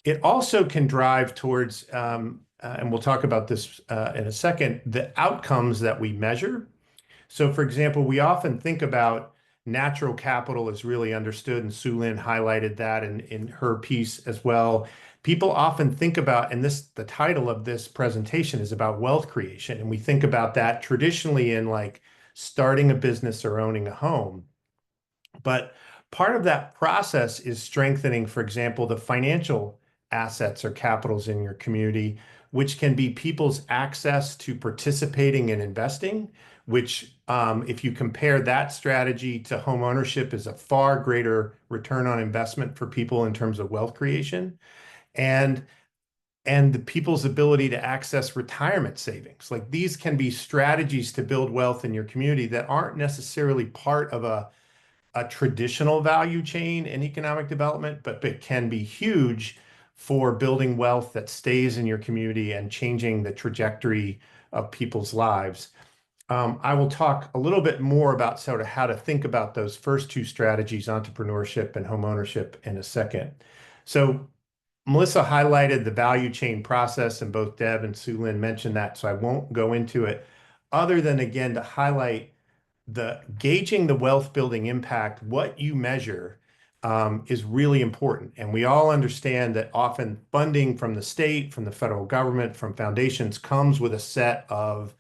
It also can drive towards, and we'll talk about this in a second, the outcomes that we measure. So for example, we often think about natural capital is really understood, and Sulin highlighted that in her piece as well. People often think about, and the title of this presentation is about wealth creation, and we think about that traditionally in like starting a business or owning a home. But part of that process is strengthening, for example, the financial assets or capitals in your community, which can be people's access to participating in investing, which if you compare that strategy to home ownership, is a far greater return on investment for people in terms of wealth creation. And the people's ability to access retirement savings. Like, these can be strategies to build wealth in your community that aren't necessarily part of a traditional value chain in economic development, but can be huge for building wealth that stays in your community and changing the trajectory of people's lives. I will talk a little bit more about sort of how to think about those first two strategies, entrepreneurship and homeownership, in a second. So Melissa highlighted the value chain process, and both Deb and Sue Lynn mentioned that, so I won't go into it, other than again to highlight the gauging the wealth building impact. What you measure is really important. And we all understand that often funding from the state, from the federal government, from foundations comes with a set of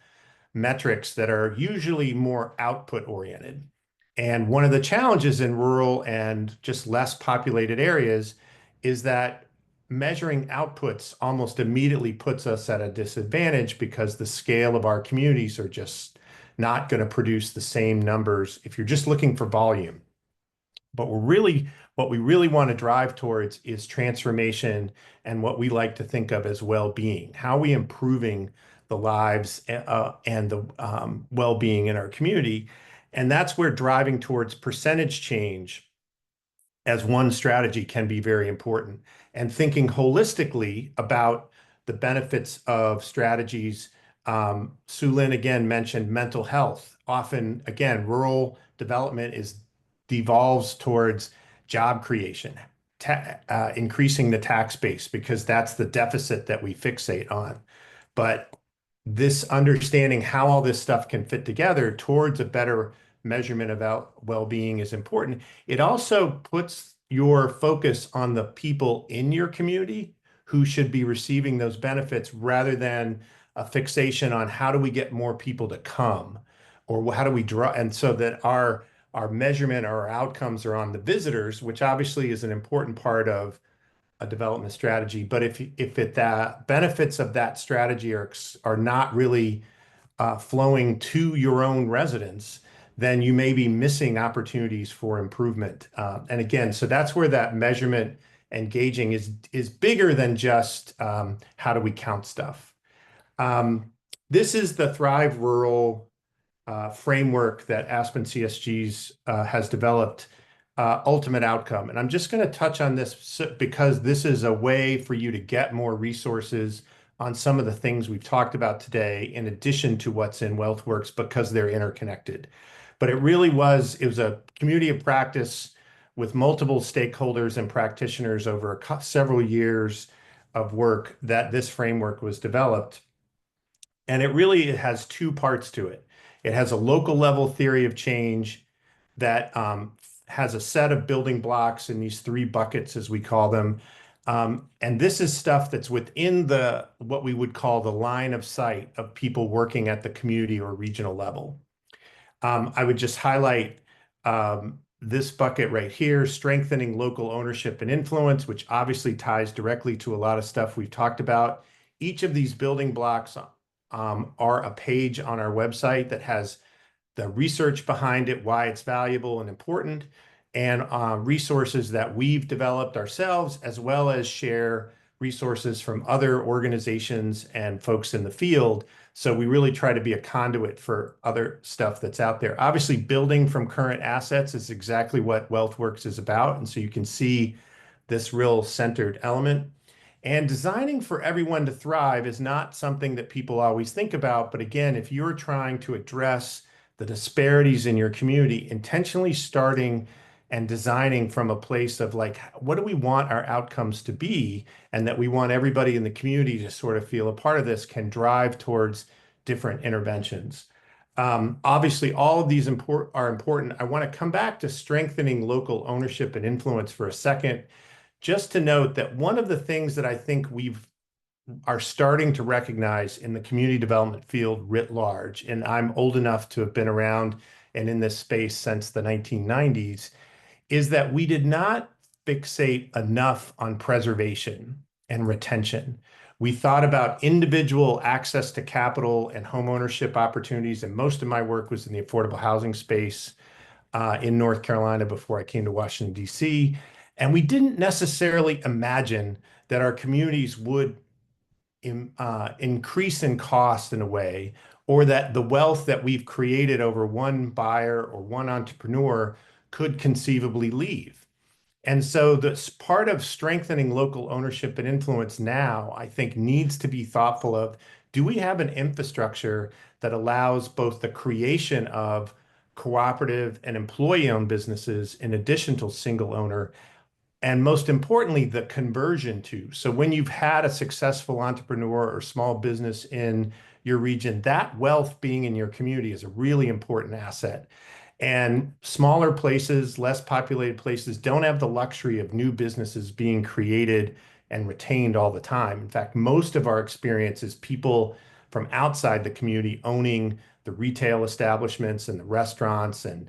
metrics that are usually more output oriented. And one of the challenges in rural and just less populated areas is that measuring outputs almost immediately puts us at a disadvantage because the scale of our communities are just not going to produce the same numbers if you're just looking for volume. But what we really want to drive towards is transformation and what we like to think of as well-being. How are we improving the lives and the well-being in our community? And that's where driving towards percentage change as one strategy can be very important. And thinking holistically about the benefits of strategies. Sue Lynn again mentioned mental health. Often, again, rural development devolves towards job creation, increasing the tax base, because that's the deficit that we fixate on. But this understanding how all this stuff can fit together towards a better measurement of well-being is important. It also puts your focus on the people in your community who should be receiving those benefits, rather than a fixation on how do we get more people to come, or how do we draw, and so that our measurement or our outcomes are on the visitors, which obviously is an important part of a development strategy. But if the benefits of that strategy are not really flowing to your own residents, then you may be missing opportunities for improvement. And again, so that's where that measurement and gauging is bigger than just how do we count stuff. This is the Thrive Rural framework that Aspen CSGs has developed, ultimate outcome. And I'm just going to touch on this because this is a way for you to get more resources on some of the things we've talked about today, in addition to what's in WealthWorks, because they're interconnected. But it was a community of practice with multiple stakeholders and practitioners over several years of work that this framework was developed. And it has two parts to it. It has a local level theory of change that has a set of building blocks in these three buckets, as we call them. And this is stuff that's within what we would call the line of sight of people working at the community or regional level. I would just highlight this bucket right here, strengthening local ownership and influence, which obviously ties directly to a lot of stuff we've talked about. Each of these building blocks are a page on our website that has the research behind it, why it's valuable and important, and resources that we've developed ourselves, as well as share resources from other organizations and folks in the field. So we really try to be a conduit for other stuff that's out there. Obviously, building from current assets is exactly what WealthWorks is about. And so you can see this real centered element. And designing for everyone to thrive is not something that people always think about. But again, if you're trying to address the disparities in your community, intentionally starting and designing from a place of like, what do we want our outcomes to be, and that we want everybody in the community to sort of feel a part of this, can drive towards different interventions. Obviously, all of these are important. I want to come back to strengthening local ownership and influence for a second, just to note that one of the things that I think are starting to recognize in the community development field writ large, and I'm old enough to have been around and in this space since the 1990s, is that we did not fixate enough on preservation and retention. We thought about individual access to capital and homeownership opportunities, and most of my work was in the affordable housing space in North Carolina before I came to Washington, D.C. And we didn't necessarily imagine that our communities would increase in cost in a way, or that the wealth that we've created over one buyer or one entrepreneur could conceivably leave. And so this part of strengthening local ownership and influence now, I think, needs to be thoughtful of do we have an infrastructure that allows both the creation of cooperative and employee-owned businesses in addition to single owner, and most importantly, the conversion to. So when you've had a successful entrepreneur or small business in your region, that wealth being in your community is a really important asset. And smaller places, less populated places don't have the luxury of new businesses being created and retained all the time. In fact, most of our experience is people from outside the community owning the retail establishments and the restaurants and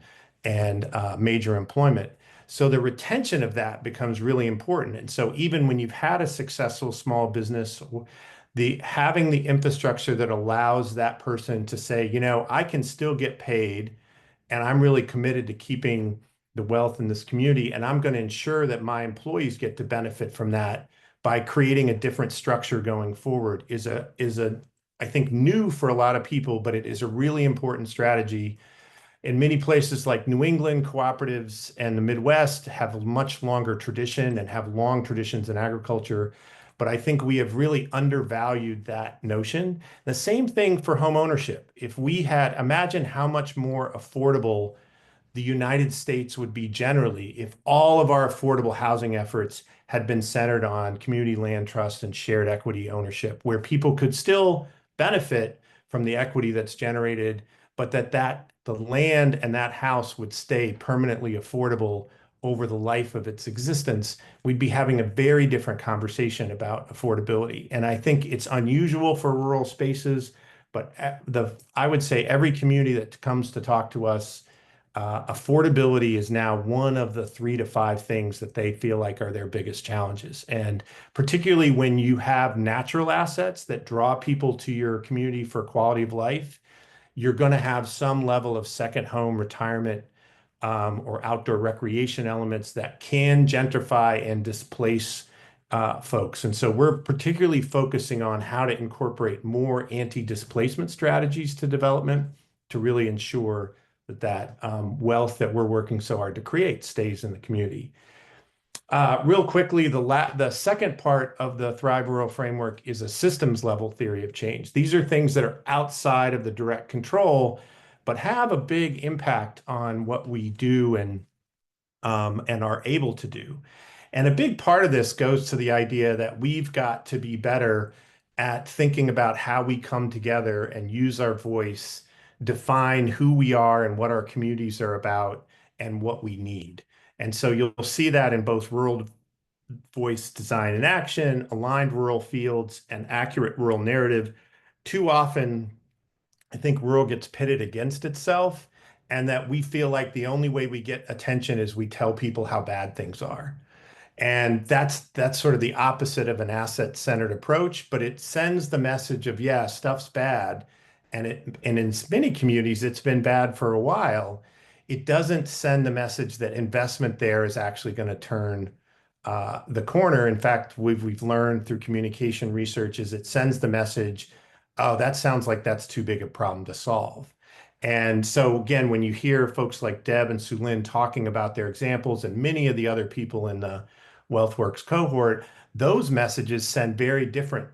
major employment. So the retention of that becomes really important. And so even when you've had a successful small business, having the infrastructure that allows that person to say, you know, I can still get paid, and I'm really committed to keeping the wealth in this community, and I'm going to ensure that my employees get to benefit from that by creating a different structure going forward is I think new for a lot of people, but it is a really important strategy. In many places like New England, cooperatives and the Midwest have a much longer tradition and have long traditions in agriculture. But I think we have really undervalued that notion. The same thing for home ownership. If we had, imagine how much more affordable the United States would be generally if all of our affordable housing efforts had been centered on community land trust and shared equity ownership, where people could still benefit from the equity that's generated, but that the land and that house would stay permanently affordable over the life of its existence. We'd be having a very different conversation about affordability. And I think it's unusual for rural spaces, but I would say every community that comes to talk to us, affordability is now one of the 3 to 5 things that they feel like are their biggest challenges. And particularly when you have natural assets that draw people to your community for quality of life, you're going to have some level of second home retirement or outdoor recreation elements that can gentrify and displace folks. And so we're particularly focusing on how to incorporate more anti-displacement strategies to development to really ensure that wealth that we're working so hard to create stays in the community. Real quickly, the second part of the Thrive Rural framework is a systems level theory of change. These are things that are outside of the direct control, but have a big impact on what we do and are able to do. And a big part of this goes to the idea that we've got to be better at thinking about how we come together and use our voice, define who we are and what our communities are about and what we need. And so you'll see that in both rural voice design and action, aligned rural fields, and accurate rural narrative. Too often, I think rural gets pitted against itself, and that we feel like the only way we get attention is we tell people how bad things are. And that's sort of the opposite of an asset-centered approach, but it sends the message of, yeah, stuff's bad. And in many communities, it's been bad for a while. It doesn't send the message that investment there is actually going to turn the corner. In fact, we've learned through communication research is it sends the message, oh, that sounds like that's too big a problem to solve. And so again, when you hear folks like Deb and Sulin talking about their examples and many of the other people in the WealthWorks cohort, those messages send very different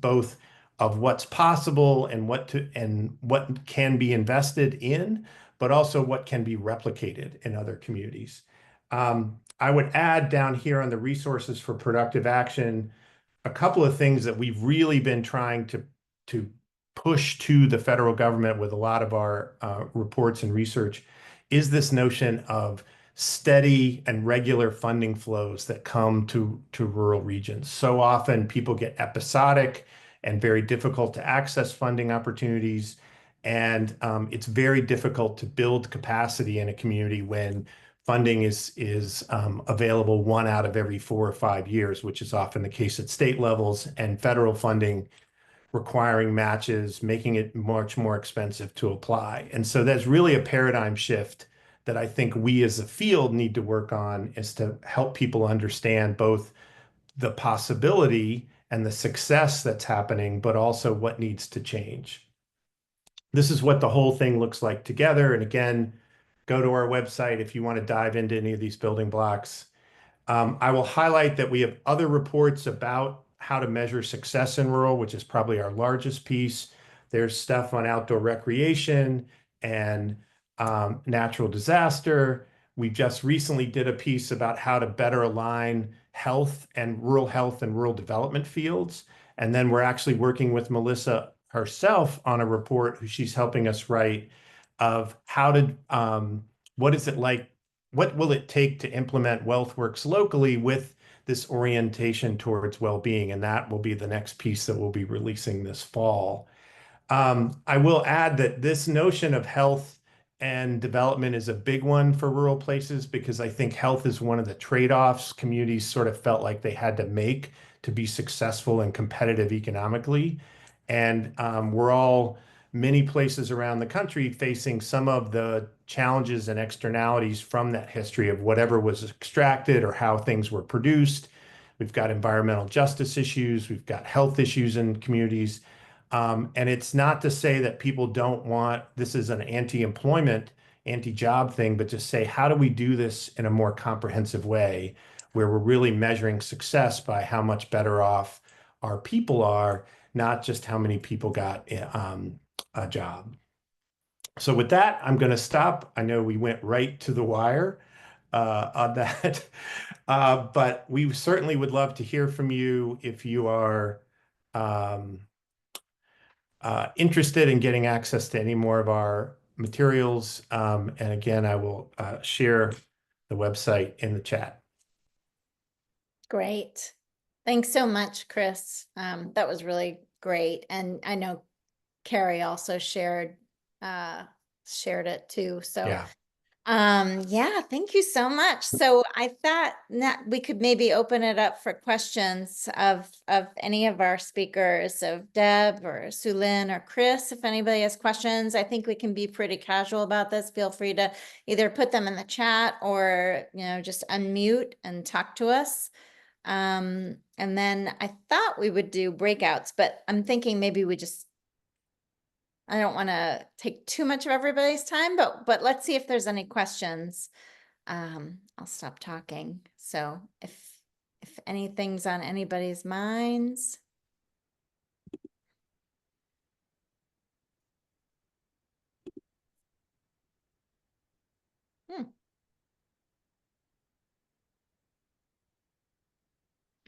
both of what's possible and what can be invested in, but also what can be replicated in other communities. I would add down here on the resources for productive action, a couple of things that we've really been trying to push to the federal government with a lot of our reports and research is this notion of steady and regular funding flows that come to rural regions. So often people get episodic and very difficult to access funding opportunities. And it's very difficult to build capacity in a community when funding is available 1 out of every 4 or 5 years, which is often the case at state levels, and federal funding requiring matches, making it much more expensive to apply. And so there's really a paradigm shift that I think we as a field need to work on, is to help people understand both the possibility and the success that's happening, but also what needs to change. This is what the whole thing looks like together. And again, go to our website if you want to dive into any of these building blocks. I will highlight that we have other reports about how to measure success in rural, which is probably our largest piece. There's stuff on outdoor recreation and natural disaster. We just recently did a piece about how to better align health and rural development fields. And then we're actually working with Melissa herself on a report who she's helping us write of how to, what is it like, what will it take to implement WealthWorks locally with this orientation towards well-being? And that will be the next piece that we'll be releasing this fall. I will add that this notion of health and development is a big one for rural places, because I think health is one of the trade-offs communities sort of felt like they had to make to be successful and competitive economically. And we're all, many places around the country, facing some of the challenges and externalities from that history of whatever was extracted or how things were produced. We've got environmental justice issues, we've got health issues in communities. And it's not to say that people don't want, this is an anti-employment, anti-job thing, but just say, how do we do this in a more comprehensive way where we're really measuring success by how much better off our people are, not just how many people got a job. So with that, I'm going to stop. I know we went right to the wire on that, but we certainly would love to hear from you if you are interested in getting access to any more of our materials. And again, I will share the website in the chat. Great. Thanks so much, Chris. That was really great. And I know Carrie also shared it too. So Yeah. yeah, thank you so much. So I thought that we could maybe open it up for questions of any of our speakers, of Deb or Sulin or Chris. If anybody has questions, I think we can be pretty casual about this. Feel free to either put them in the chat or, just unmute and talk to us. And then I thought we would do breakouts, but I'm thinking maybe I don't want to take too much of everybody's time, but let's see if there's any questions. I'll stop talking. So if anything's on anybody's minds.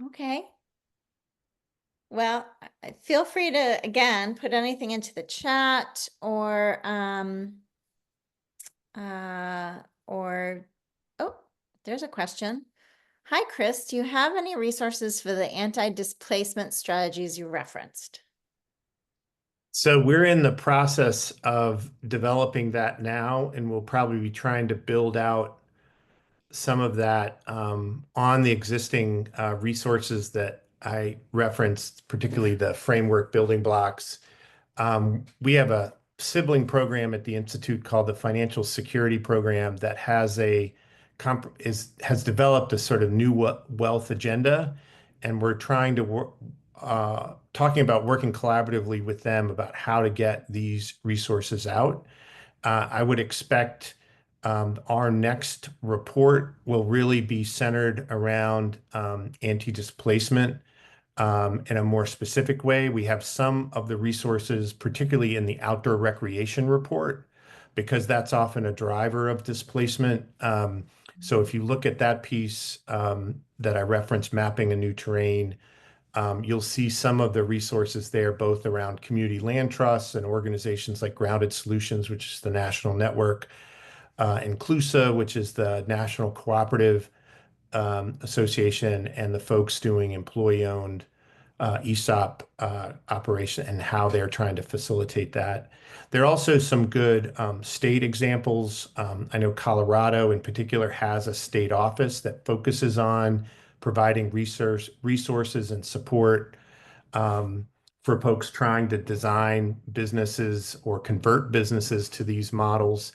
Okay. Well, feel free to, again, put anything into the chat or, oh, there's a question. Hi, Chris, do you have any resources for the anti-displacement strategies you referenced? So we're in the process of developing that now, and we'll probably be trying to build out some of that on the existing resources that I referenced, particularly the framework building blocks. We have a sibling program at the Institute called the Financial Security Program that has developed a sort of new wealth agenda, and we're trying to talking about working collaboratively with them about how to get these resources out. I would expect our next report will really be centered around anti-displacement in a more specific way. We have some of the resources, particularly in the outdoor recreation report, because that's often a driver of displacement. So if you look at that piece that I referenced, mapping a new terrain, you'll see some of the resources there, both around community land trusts and organizations like Grounded Solutions, which is the national network, Inclusa, which is the National Cooperative Association, and the folks doing employee-owned ESOP operation and how they're trying to facilitate that. There are also some good state examples. I know Colorado in particular has a state office that focuses on providing resources and support for folks trying to design businesses or convert businesses to these models.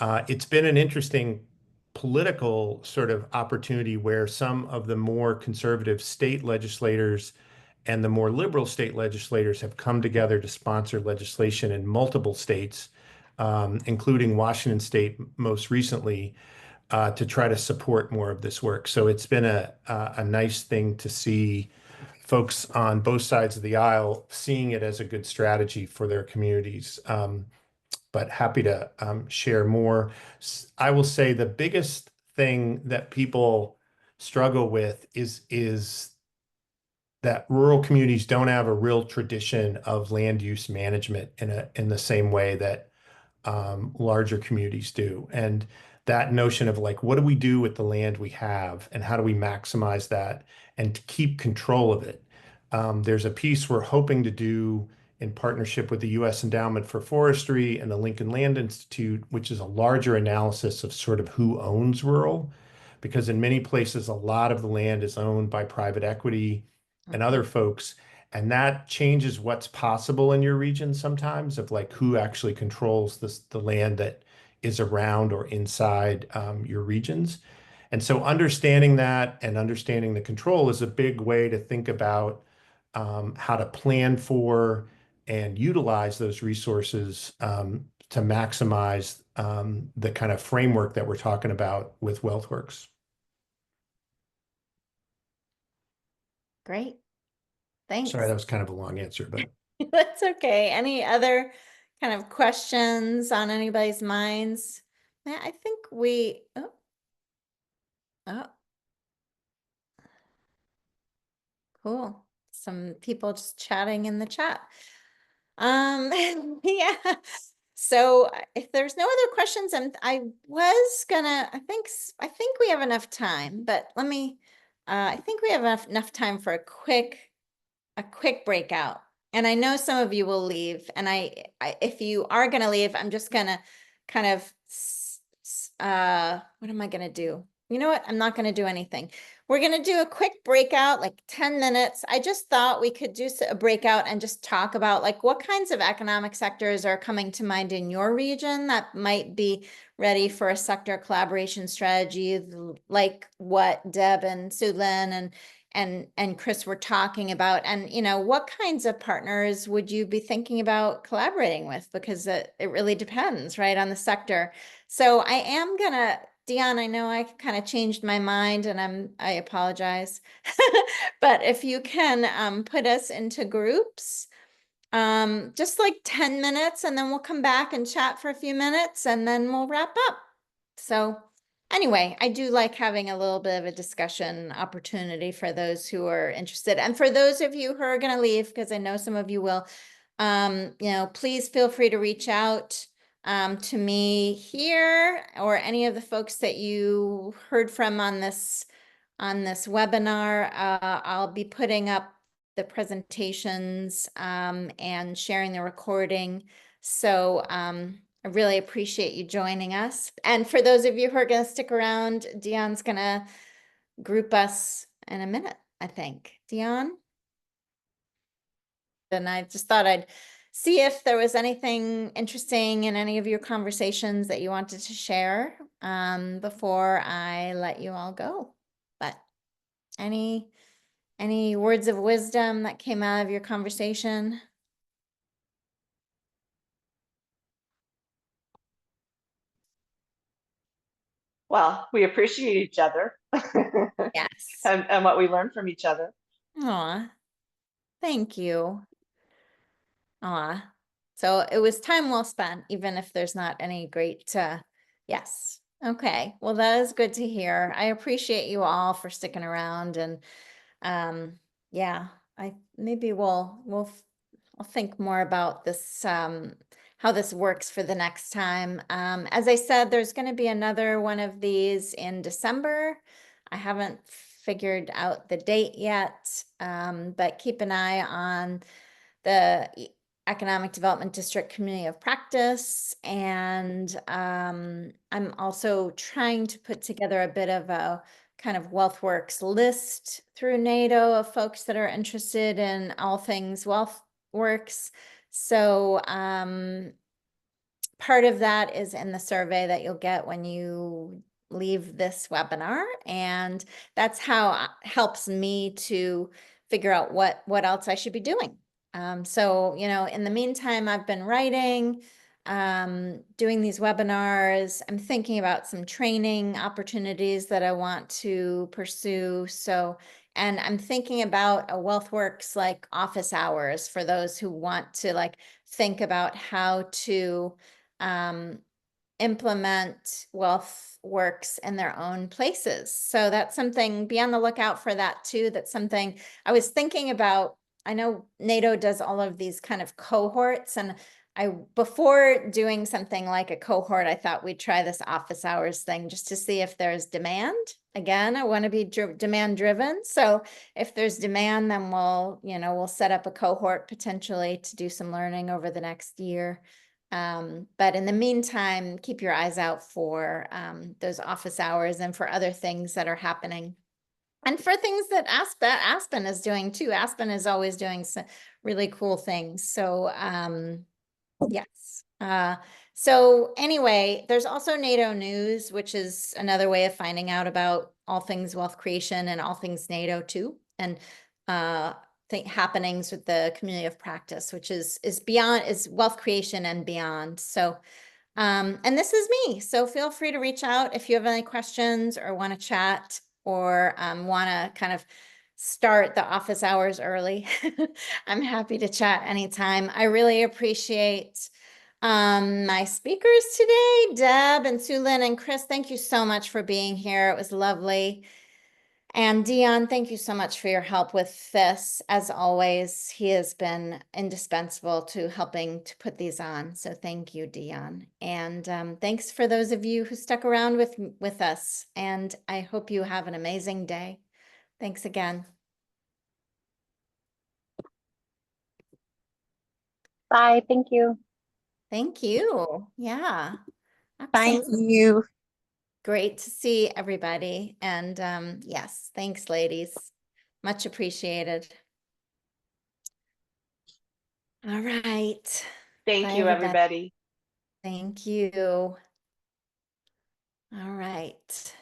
It's been an interesting political sort of opportunity where some of the more conservative state legislators and the more liberal state legislators have come together to sponsor legislation in multiple states, including Washington State most recently, to try to support more of this work. So it's been a nice thing to see folks on both sides of the aisle seeing it as a good strategy for their communities. But happy to share more. I will say the biggest thing that people struggle with is that rural communities don't have a real tradition of land use management in the same way that larger communities do. And that notion of like, what do we do with the land we have and how do we maximize that and to keep control of it? There's a piece we're hoping to do in partnership with the U.S. Endowment for Forestry and the Lincoln Land Institute, which is a larger analysis of sort of who owns rural, because in many places, a lot of the land is owned by private equity and other folks. And that changes what's possible in your region sometimes of like who actually controls the land that is around or inside your regions. And so understanding that and understanding the control is a big way to think about how to plan for and utilize those resources to maximize the kind of framework that we're talking about with WealthWorks. Great. Thanks. Sorry, that was kind of a long answer, but That's okay. Any other kind of questions on anybody's minds? I think oh, cool. Some people just chatting in the chat. Yeah. So if there's no other questions, I was gonna, I think we have enough time, but let me, I think we have enough time for a quick breakout. And I know some of you will leave, and if you are gonna leave, I'm just gonna kind of, what am I gonna do? You know what? I'm not gonna do anything. We're gonna do a quick breakout, like 10 minutes. I just thought we could do a breakout and just talk about like what kinds of economic sectors are coming to mind in your region that might be ready for a sector collaboration strategy, like what Deb and Sue Lynn and Chris were talking about. And, you know, what kinds of partners would you be thinking about collaborating with? Because it really depends, right, on the sector. So I am gonna, Dion, I know I kind of changed my mind and I apologize. But if you can put us into groups, just like 10 minutes, and then we'll come back and chat for a few minutes and then we'll wrap up. So anyway, I do like having a little bit of a discussion opportunity for those who are interested. And for those of you who are going to leave, because I know some of you will, you know, please feel free to reach out to me here or any of the folks that you heard from on this webinar. I'll be putting up the presentations and sharing the recording. So I really appreciate you joining us. And for those of you who are going to stick around, Dion's going to group us in a minute, I think. Dion? And I just thought I'd see if there was anything interesting in any of your conversations that you wanted to share before I let you all go. But any words of wisdom that came out of your conversation? Well, we appreciate each other Yes. and what we learn from each other. Aw, thank you. Aw. So it was time well spent, even if there's not any great, yes. Okay, well, that is good to hear. I appreciate you all for sticking around and, yeah, maybe I'll think more about this, how this works for the next time. As I said, there's going to be another one of these in December. I haven't figured out the date yet, but keep an eye on the Economic Development District Community of Practice. And I'm also trying to put together a bit of a kind of WealthWorks list through NATO of folks that are interested in all things WealthWorks. So part of that is in the survey that you'll get when you leave this webinar. And that's how it helps me to figure out what else I should be doing. So, you know, in the meantime, I've been writing, doing these webinars. I'm thinking about some training opportunities that I want to pursue. So And I'm thinking about a WealthWorks like office hours for those who want to like think about how to implement WealthWorks in their own places. So that's something, be on the lookout for that too. That's something I was thinking about. I know NATO does all of these kind of cohorts, and before doing something like a cohort, I thought we'd try this office hours thing just to see if there's demand. Again, I want to be demand driven. So if there's demand, then we'll set up a cohort potentially to do some learning over the next year. But in the meantime, keep your eyes out for those office hours and for other things that are happening. And for things that Aspen is doing too. Aspen is always doing some really cool things. So yes. So anyway, there's also NATO News, which is another way of finding out about all things wealth creation and all things NATO too. And happenings with the community of practice, which is wealth creation and beyond. So and this is me. So feel free to reach out if you have any questions or want to chat or want to kind of start the office hours early. I'm happy to chat anytime. I really appreciate my speakers today, Deb and Sue Lynn and Chris. Thank you so much for being here. It was lovely. And Dion, thank you so much for your help with this. As always, he has been indispensable to helping to put these on. So thank you, Dion. And thanks for those of you who stuck around with us. And I hope you have an amazing day. Thanks again. Bye. Thank you. Thank you. Yeah. Thank Absolutely. you. Great to see everybody. And yes, thanks, ladies. Much appreciated. All right. Thank Bye, you, everybody. Thank you. All right.